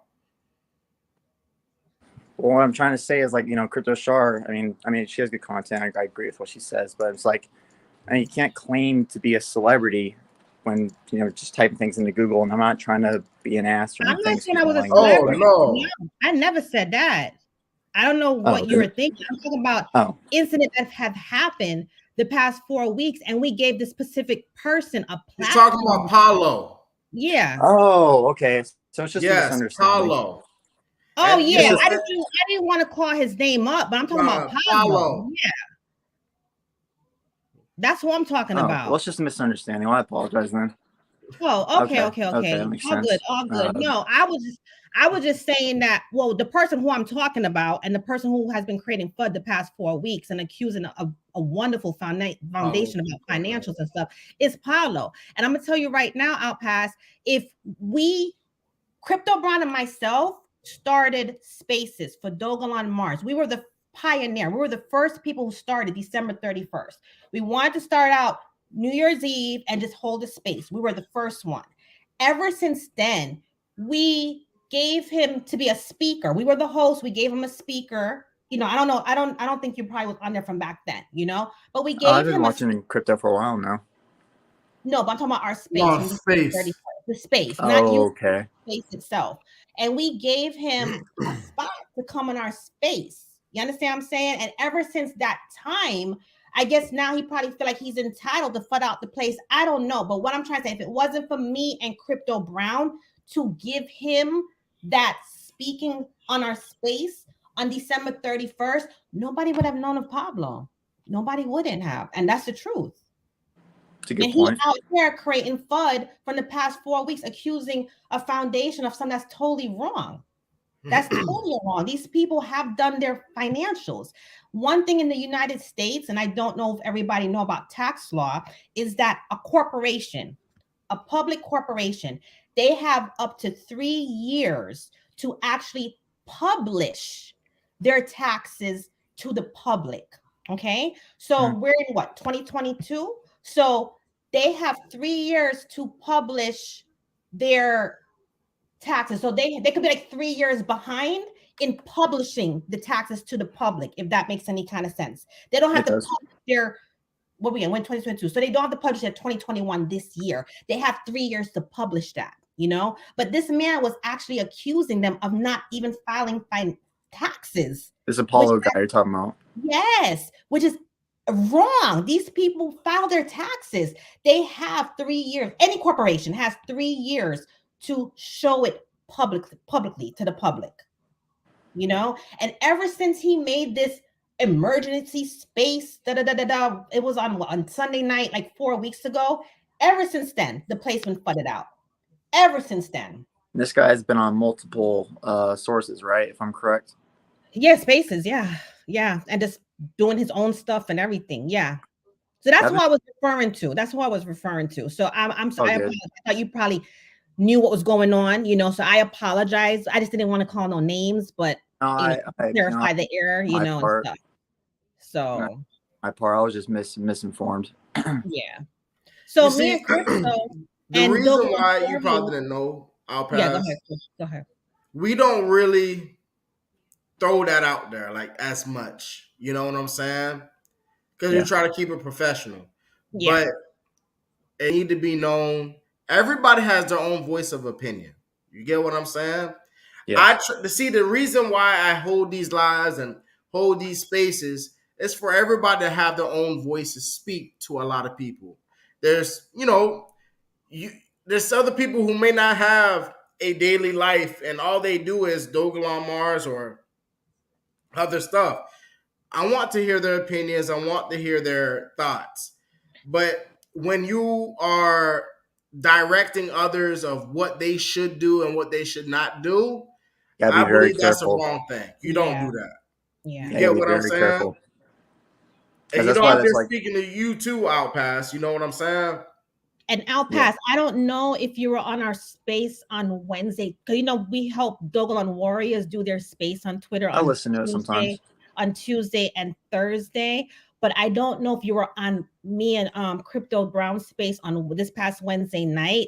Well, what I'm trying to say is like, Crypto Char, I mean, she has good content. I agree with what she says, but it's like, you can't claim to be a celebrity when, just typing things into Google. And I'm not trying to be an ass or I'm anything. not saying I was a Oh celebrity. no. No, I never said that. I don't know what you were thinking. I'm talking about incidents that have happened the past 4 weeks, and we gave the specific person a platform. He's talking about Paulo. Yeah. Oh, okay. So it's just a misunderstanding. Paulo. Oh, yeah. I didn't want to call his name up, but I'm talking about Paulo. Yeah. That's what I'm talking about. Well, it's just a misunderstanding. Well, I apologize, then. Oh, okay. That makes All sense. good, all good. No, I was just saying that, well, the person who I'm talking about and the person who has been creating FUD the past 4 weeks and accusing a wonderful foundation about financials and stuff is Paulo. And I'm gonna tell you right now, Outpass, if Crypto Brown and myself started spaces for Dogelon Mars, we were the pioneer. We were the first people who started December 31st. We wanted to start out New Year's Eve and just hold a space. We were the first one. Ever since then, we gave him to be a speaker. We were the host. We gave him a speaker. I don't know. I don't think you probably was on there from back then, but we gave him. I've been watching crypto for a while now. No, but I'm talking about our space. The space, not you. Okay. Space itself. And we gave him a spot to come in our space. You understand what I'm saying? And ever since that time, I guess now he probably feel like he's entitled to FUD out the place. I don't know. But what I'm trying to say, if it wasn't for me and Crypto Brown to give him that speaking on our space on December 31st, nobody would have known of Pablo. Nobody wouldn't have. And that's the truth. That's a good point. He's out there creating FUD from the past 4 weeks, accusing a foundation of something that's totally wrong. That's totally wrong. These people have done their financials. One thing in the United States, and I don't know if everybody know about tax law, is that a corporation, a public corporation, they have up to 3 years to actually publish their taxes to the public. Okay. So we're in what, 2022? So they have 3 years to publish their taxes. So they could be like 3 years behind in publishing the taxes to the public, if that makes any kind of sense. They don't have It to does. publish their what we in 2022. So they don't have to publish their 2021 this year. They have 3 years to publish that, you know. But this man was actually accusing them of not even filing taxes. This Apollo guy you're talking about. Yes, which is wrong. These people file their taxes. They have 3 years. Any corporation has 3 years to show it publicly to the public, you know. And ever since he made this emergency space, it was on Sunday night, like 4 weeks ago. Ever since then, the place been flooded out. Ever since then. This guy has been on multiple sources, right? If I'm correct. Yeah, spaces. Yeah, and just doing his own stuff and everything. Yeah. So that's who I was referring to. That's who I was referring to. So I'm sorry. I thought you probably knew what was going on, you know. So I apologize. I just didn't want to call no names, but I clarify the error, you know, and stuff. So my part, I was just misinformed. Yeah. So me and Crypto, the reason why you probably didn't know, I'll pass. Yeah, go ahead. We don't really throw that out there like as much. You know what I'm saying? Because you try to keep it professional. Yeah. But it need to be known. Everybody has their own voice of opinion. You get what I'm saying? Yeah. See, the reason why I hold these lives and hold these spaces is for everybody to have their own voice to speak to a lot of people. There's, you know, there's other people who may not have a daily life and all they do is Dogelon Mars or other stuff. I want to hear their opinions. I want to hear their thoughts. But when you are directing others of what they should do and what they should not do, I believe that's a wrong thing. You don't do that. Yeah. You get what I'm saying? Careful. And you know, I've been speaking to you too, Outpass. You know what I'm saying? And Outpass, I don't know if you were on our space on Wednesday. Because, you know, we help Dogelon Warriors do their space on Twitter. I listen to it sometimes. On Tuesday and Thursday. But I don't know if you were on me and Crypto Brown space on this past Wednesday night.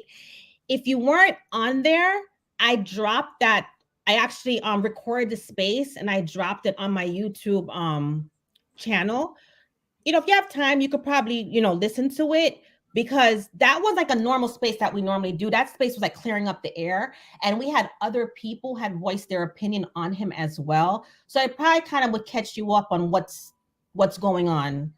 If you weren't on there, I dropped that. I actually recorded the space and I dropped it on my YouTube channel. You know, if you have time, you could probably, you know, listen to it, because that was like a normal space that we normally do. That space was like clearing up the air, and we had other people had voiced their opinion on him as well. So I probably kind of would catch you up on what's going on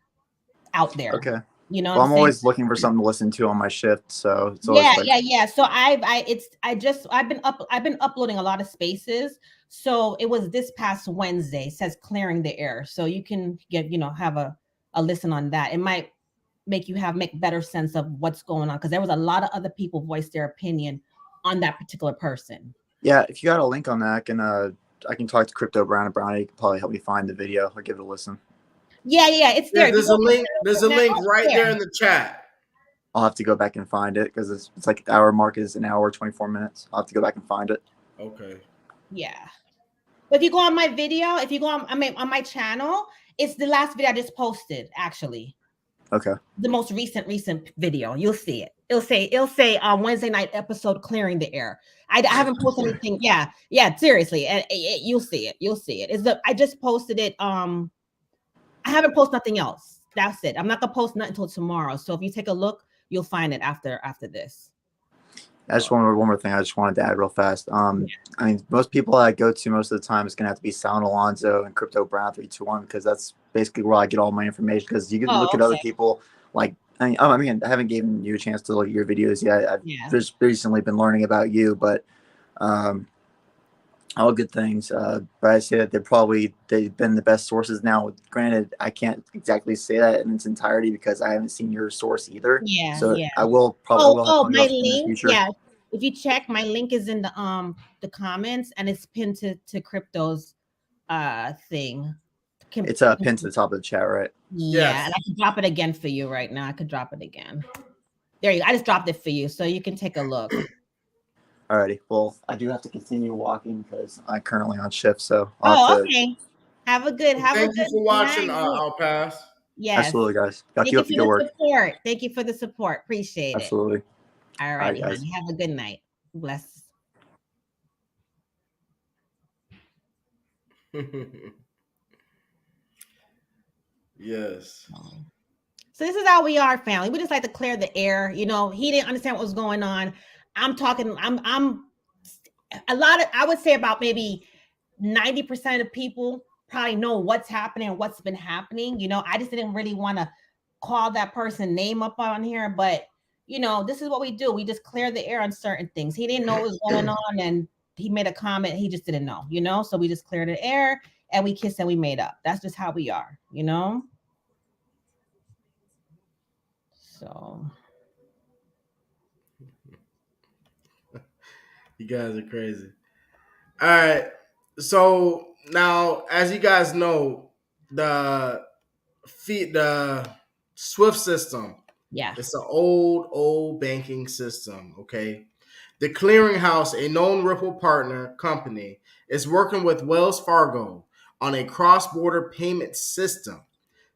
out there. Okay. You know, well, I'm always looking for something to listen to on my shift. So it's yeah. So I've been uploading a lot of spaces. So it was this past Wednesday. It says clearing the air. So you can have a listen on that. It might make better sense of what's going on, because there was a lot of other people voiced their opinion on that particular person. Yeah, if you got a link on that, I can talk to Crypto Brown and Brownie. You can probably help me find the video or give it a listen. Yeah, it's there. There's a link. There's a link right there in the chat. I'll have to go back and find it, because it's like our mark is an hour 24 minutes. I'll have to go back and find it. Okay. Yeah, but if you go on my video, if you go on my channel, it's the last video I just posted, actually. Okay. The most recent video. You'll see it. It'll say Wednesday night episode clearing the air. I haven't posted anything. Yeah. Seriously, you'll see it. I just posted it. I haven't posted nothing else. That's it. I'm not gonna post nothing until tomorrow. So if you take a look, you'll find it after this. I just one more thing I just wanted to add real fast. I mean, most people I go to most of the time is gonna have to be Sound Alonzo and Crypto Brown 321, because that's basically where I get all my information. Because you can look at other people like I mean, I haven't given you a chance to look at your videos yet. I've just recently been learning about you, but all good things. But I say that they've been the best sources now. Granted, I can't exactly say that in its entirety because I haven't seen your source either. Yeah. So I will probably. My link. Yeah. If you check, my link is in the comments, and it's pinned to Crypto's thing. It's pinned to the top of the chat, right? Yeah, and I can drop it again for you right now. I could drop it again. There you go. I just dropped it for you, so you can take a look. Alrighty. Well, I do have to continue walking because I'm currently on shift, so I'll have Oh, to. okay. Well, Have a thank you good for watching. night. I'll pass. Yes. Absolutely, guys. Got Thank you you up for to good the work. support. Thank you for the support. Appreciate it. Absolutely. All All right, righty, guys. honey. Have a good night. Bless. Yes. So this is how we are, family. We just like to clear the air. You know, he didn't understand what was going on. I'm a lot of, I would say about maybe 90% of people probably know what's happening and what's been happening. You know, I just didn't really want to call that person name up on here, but you know, this is what we do. We just clear the air on certain things. He didn't know what was going on and he made a comment. He just didn't know, you know? So we just cleared the air and we kissed and we made up. That's just how we are, you know? So You guys are crazy. All right. So now, as you guys know, the the Swift system, yeah. it's an old banking system. Okay. The clearinghouse, a known Ripple partner company, is working with Wells Fargo on a cross-border payment system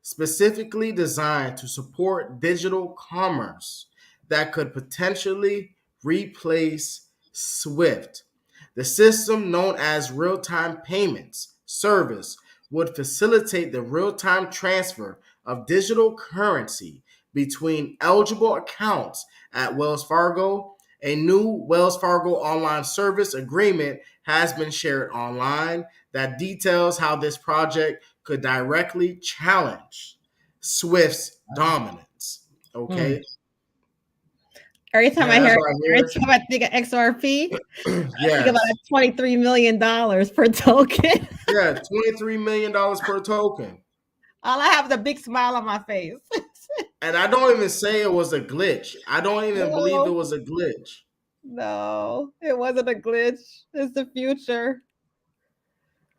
specifically designed to support digital commerce that could potentially replace SWIFT. The system, known as real time payments service, would facilitate the real time transfer of digital currency between eligible accounts at Wells Fargo. A new Wells Fargo online service agreement has been shared online that details how this project could directly challenge Swift's dominance. Mm. Okay. Every time Yeah, I that's hear, right every here. time I think of XRP, I think about Yes. $23 million per token. Yeah, $23 million per token. All I have is a big smile on my face. And I don't even say it was a glitch. I don't even believe it No, was a glitch. no, it wasn't a glitch. It's the future.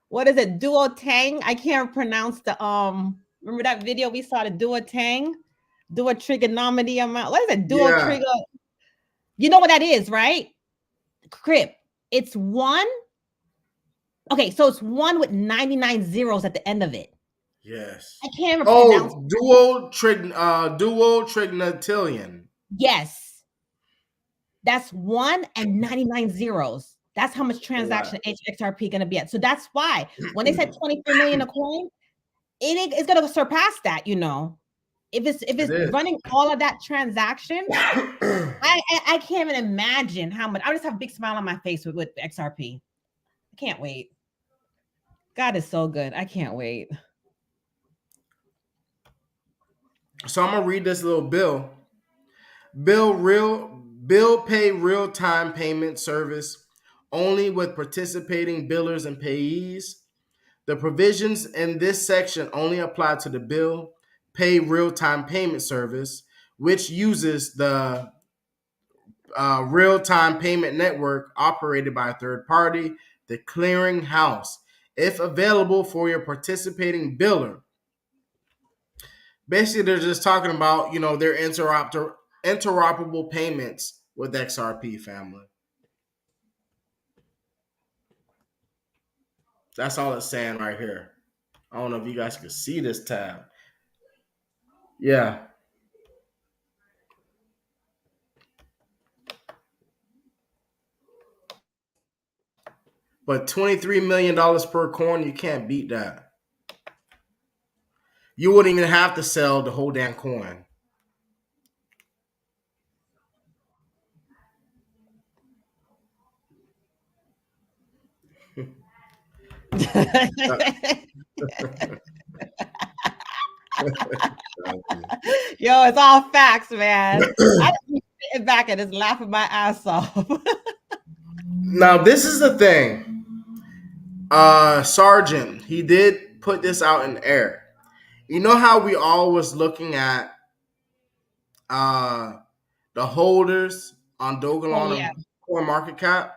What is it? Duo Tang? I can't pronounce the remember that video we saw, the Duo Tang? Duo trigonometry amount. What is it? Duo Yeah. trigger. You know what that is, right? Crip. It's one. Okay, so it's one with 99 zeros at the end of it. Yes. I can't even pronounce. Oh, duo trignotilion. Yes, that's one and 99 zeros. That's how much Right. transaction XRP going to be at. So that's why when they said 23 million a coin, it's going to surpass that. You know, if It it's is. running all of that transaction, I can't even imagine how much. I just have a big smile on my face with XRP. I can't wait. God is so good. I can't wait. So I'm gonna read this little bill. Bill pay real time payment service only with participating billers and payees. The provisions in this section only apply to the bill pay real time payment service, which uses the real time payment network operated by a third party, the clearing house, if available for your participating biller. Basically, they're just talking about, their interoperable payments with XRP family. That's all it's saying right here. I don't know if you guys can see this tab. Yeah. But $23 million per coin, you can't beat that. You wouldn't even have to sell the whole damn coin. Yo, it's all facts, man. I just be sitting back and just laughing my ass off. Now, this is the thing. Sergeant, he did put this out in the air. You know how we all was looking at uh, the holders on Oh Dogelon yeah. and Core Market Cap?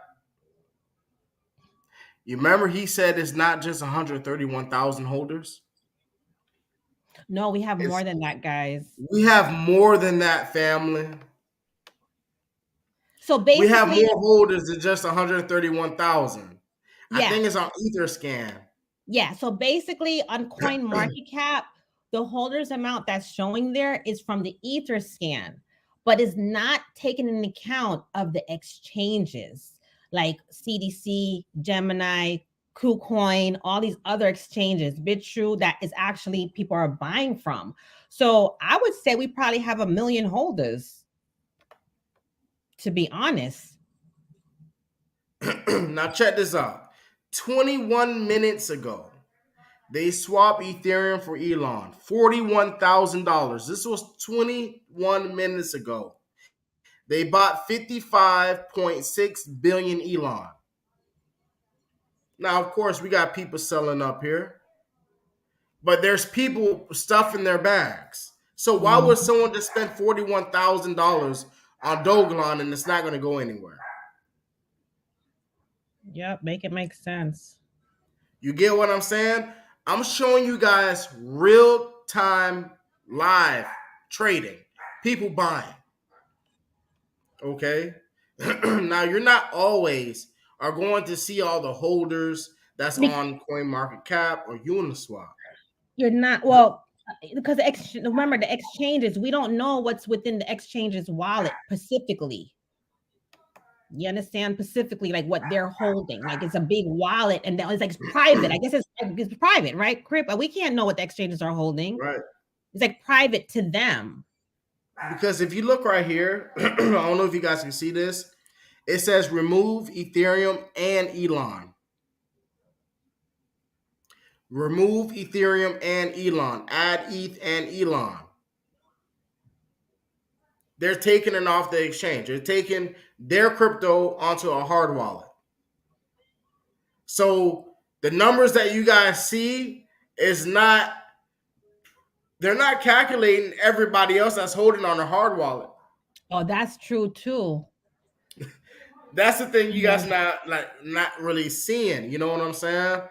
You remember he said it's not just 131,000 holders? No, we have more It's than that, guys. We have more than that, family. So We have basically, more holders than just 131,000. I yeah, think it's on Etherscan. yeah. So basically, on Coin Market Cap, the holders amount that's showing there is from the Ether scan, but is not taken into account of the exchanges like CDC, Gemini, KuCoin, all these other exchanges, BitTrue, that is actually people are buying from. So I would say we probably have a million holders, to be honest. Now check this out. 21 minutes ago, they swapped Ethereum for Elon. $41,000. This was 21 minutes ago. They bought 55.6 billion Elon. Now, of course, we got people selling up here, but there's people stuffing their bags. So why Mm, would someone just spend $41,000 on Dogelon and it's not going to go anywhere? yep, make it make sense. You get what I'm saying? I'm showing you guys real time live trading, people buying. Okay. Now you're not always are going to see all the holders that's Be- on CoinMarketCap or Uniswap. You're not well because remember the exchanges. We don't know what's within the exchange's wallet specifically. You understand specifically like what they're holding. Like it's a big wallet, and it's like it's private. I guess it's private, right, Crip? But we can't know what the exchanges are holding. Right. It's like private to them. Because if you look right here, I don't know if you guys can see this. It says remove Ethereum and Elon. Remove Ethereum and Elon. Add ETH and Elon. They're taking it off the exchange. They're taking their crypto onto a hard wallet. So the numbers that you guys see is not, they're not calculating everybody else that's holding on a hard wallet. Oh, that's true too. That's the thing you Yeah, guys not really seeing. You know what I'm saying?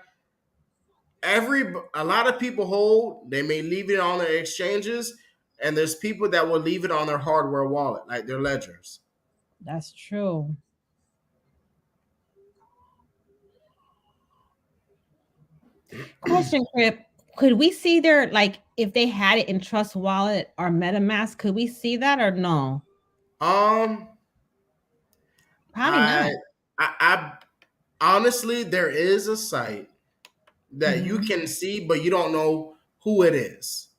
A lot of people hold, they may leave it on their exchanges, and there's people that will leave it on their hardware wallet, like their ledgers. that's true. Question, Crip. Could we see their like if they had it in Trust Wallet or MetaMask? Could we see that or no? Um, Probably not. I honestly, there is a site that you Mhm. can see, but you don't know who it is.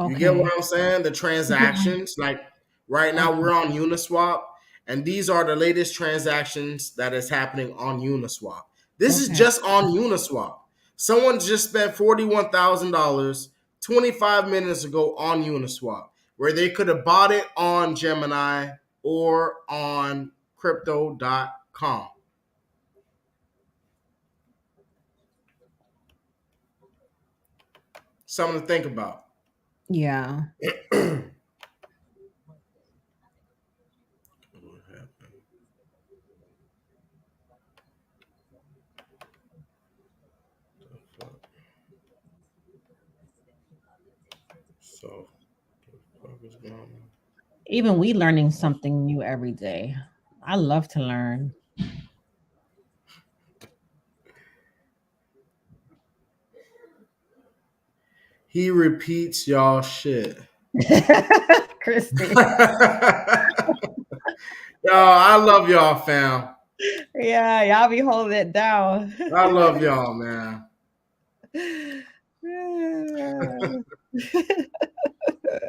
You get Okay. what I'm saying? The Yeah. transactions, like right now, Okay. we're on Uniswap, and these are the latest transactions that is happening on Uniswap. This is Okay. just on Uniswap. Someone just spent $41,000 25 minutes ago on Uniswap, where they could have bought it on Gemini or on crypto.com. Something to think about. Yeah. So, what was going on? Even we learning something new every day. I love to learn. He repeats y'all shit. Christy. Yo, I love y'all, fam. Yeah, y'all be holding it down. I love y'all, man.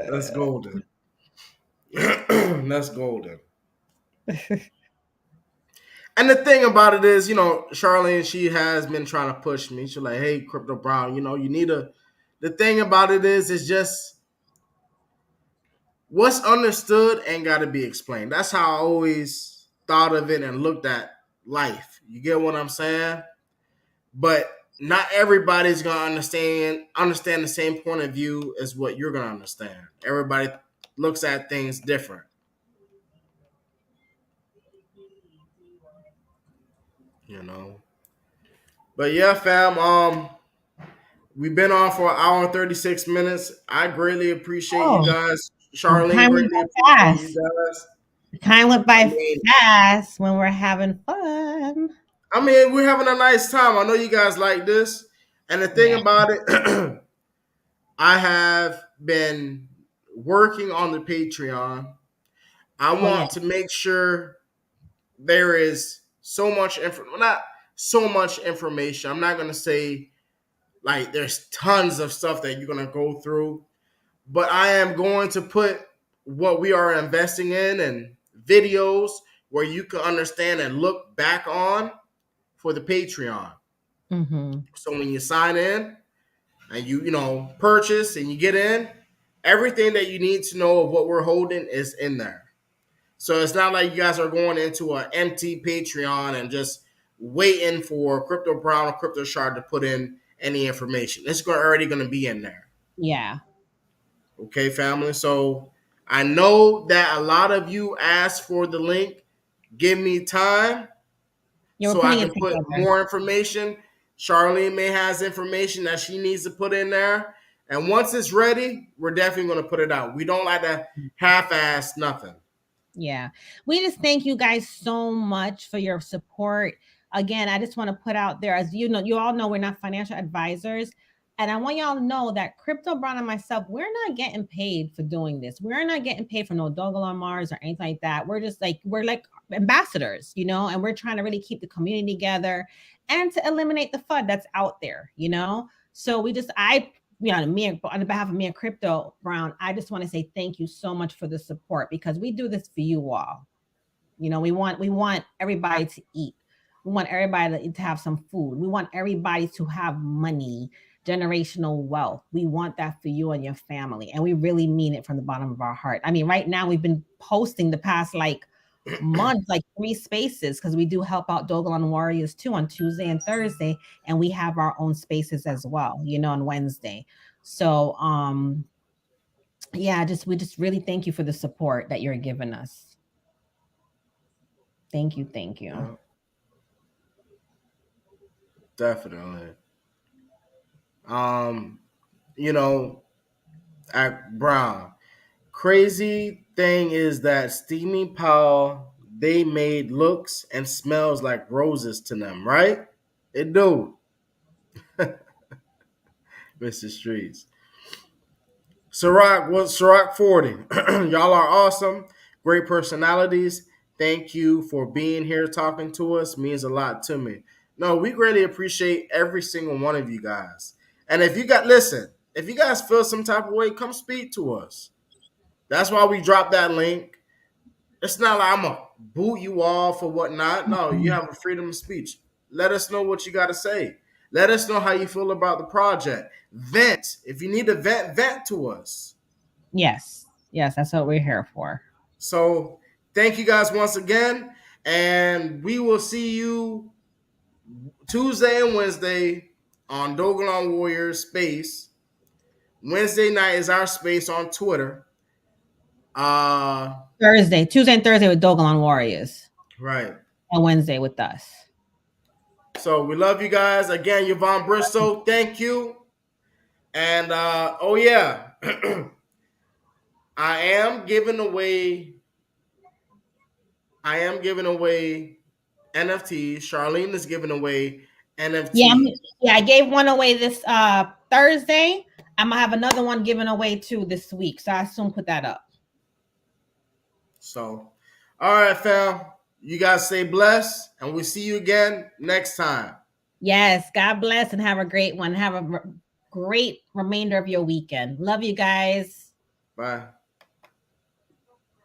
That's golden. That's golden. And the thing about it is, Charlene, she has been trying to push me. She's like, hey, Crypto Brown, you need a. The thing about it is just what's understood ain't got to be explained. That's how I always thought of it and looked at life. You get what I'm saying? But not everybody's gonna understand the same point of view as what you're gonna understand. Everybody looks at things different, you know. But yeah, fam. We've been on for an hour and 36 minutes. I greatly appreciate you Oh, guys. the Charlene, time went greatly by appreciate you fast. guys. Time went I by mean, fast when we're having fun. we're having a nice time. I know you guys like this. And the thing Yeah. about it, I have been working on the Patreon. I Oh yeah. want to make sure there is so much not so much information. I'm not going to say like there's tons of stuff that you're going to go through, but I am going to put what we are investing in and videos where you can understand and look back on for the Patreon. Mm-hmm. So when you sign in and purchase and you get in, everything that you need to know of what we're holding is in there. So it's not like you guys are going into an empty Patreon and just waiting for Crypto Brown or Crypto Shard to put in any information. It's already going to be in there. Yeah. Okay, family. So I know that a lot of you asked for the link. Give me time Yeah, we're so I putting it can put together. more information. Charlene may has information that she needs to put in there. And once it's ready, we're definitely going to put it out. We don't like to half-ass nothing. Yeah. We just thank you guys so much for your support. Again, I just want to put out there, as you know, you all know we're not financial advisors. And I want y'all to know that Crypto Brown and myself, we're not getting paid for doing this. We're not getting paid for no Dogelon Mars or anything like that. We're like ambassadors, and we're trying to really keep the community together and to eliminate the FUD that's out there. So on behalf of me and Crypto Brown, I just want to say thank you so much for the support because we do this for you all. We want everybody to eat. We want everybody to have some food. We want everybody to have money, generational wealth. We want that for you and your family. And we really mean it from the bottom of our heart. I mean, right now we've been posting the past month, like 3 spaces, because we do help out Dogelon Warriors too on Tuesday and Thursday, and we have our own spaces as well, on Wednesday. So yeah, we just really thank you for the support that you're giving us. Thank you, thank you. Yeah, definitely. Um, you know, at Brown. Crazy thing is that Steamy Powell, they made looks and smells like roses to them, right? It do, Mr. Streets. Ciroc 40. Y'all are awesome. Great personalities. Thank you for being here talking to us. Means a lot to me. No, we greatly appreciate every single one of you guys. And if you guys feel some type of way, come speak to us. That's why we dropped that link. It's not like I'm gonna boot you off or whatnot. No, you have a freedom of speech. Let us know what you got to say. Let us know how you feel about the project. Vent. If you need to vent to us. Yes, yes, that's what we're here for. So thank you guys once again. And we will see you Tuesday and Wednesday on Dogelon Warriors Space. Wednesday night is our space on Twitter. Tuesday and Thursday with Dogelon Warriors, Right. and Wednesday with us. So we love you guys. Again, Yvonne Bristow, thank you. And oh yeah, I am giving away. I am giving away NFTs. Charlene is giving away Yeah, NFTs. yeah, I gave one away this Thursday. I'm gonna have another one given away too this week, so I soon put that up. So, all right, fam. You guys stay blessed, and we'll see you again next time. Yes, God bless and have a great one. Have a great remainder of your weekend. Love you guys. Bye.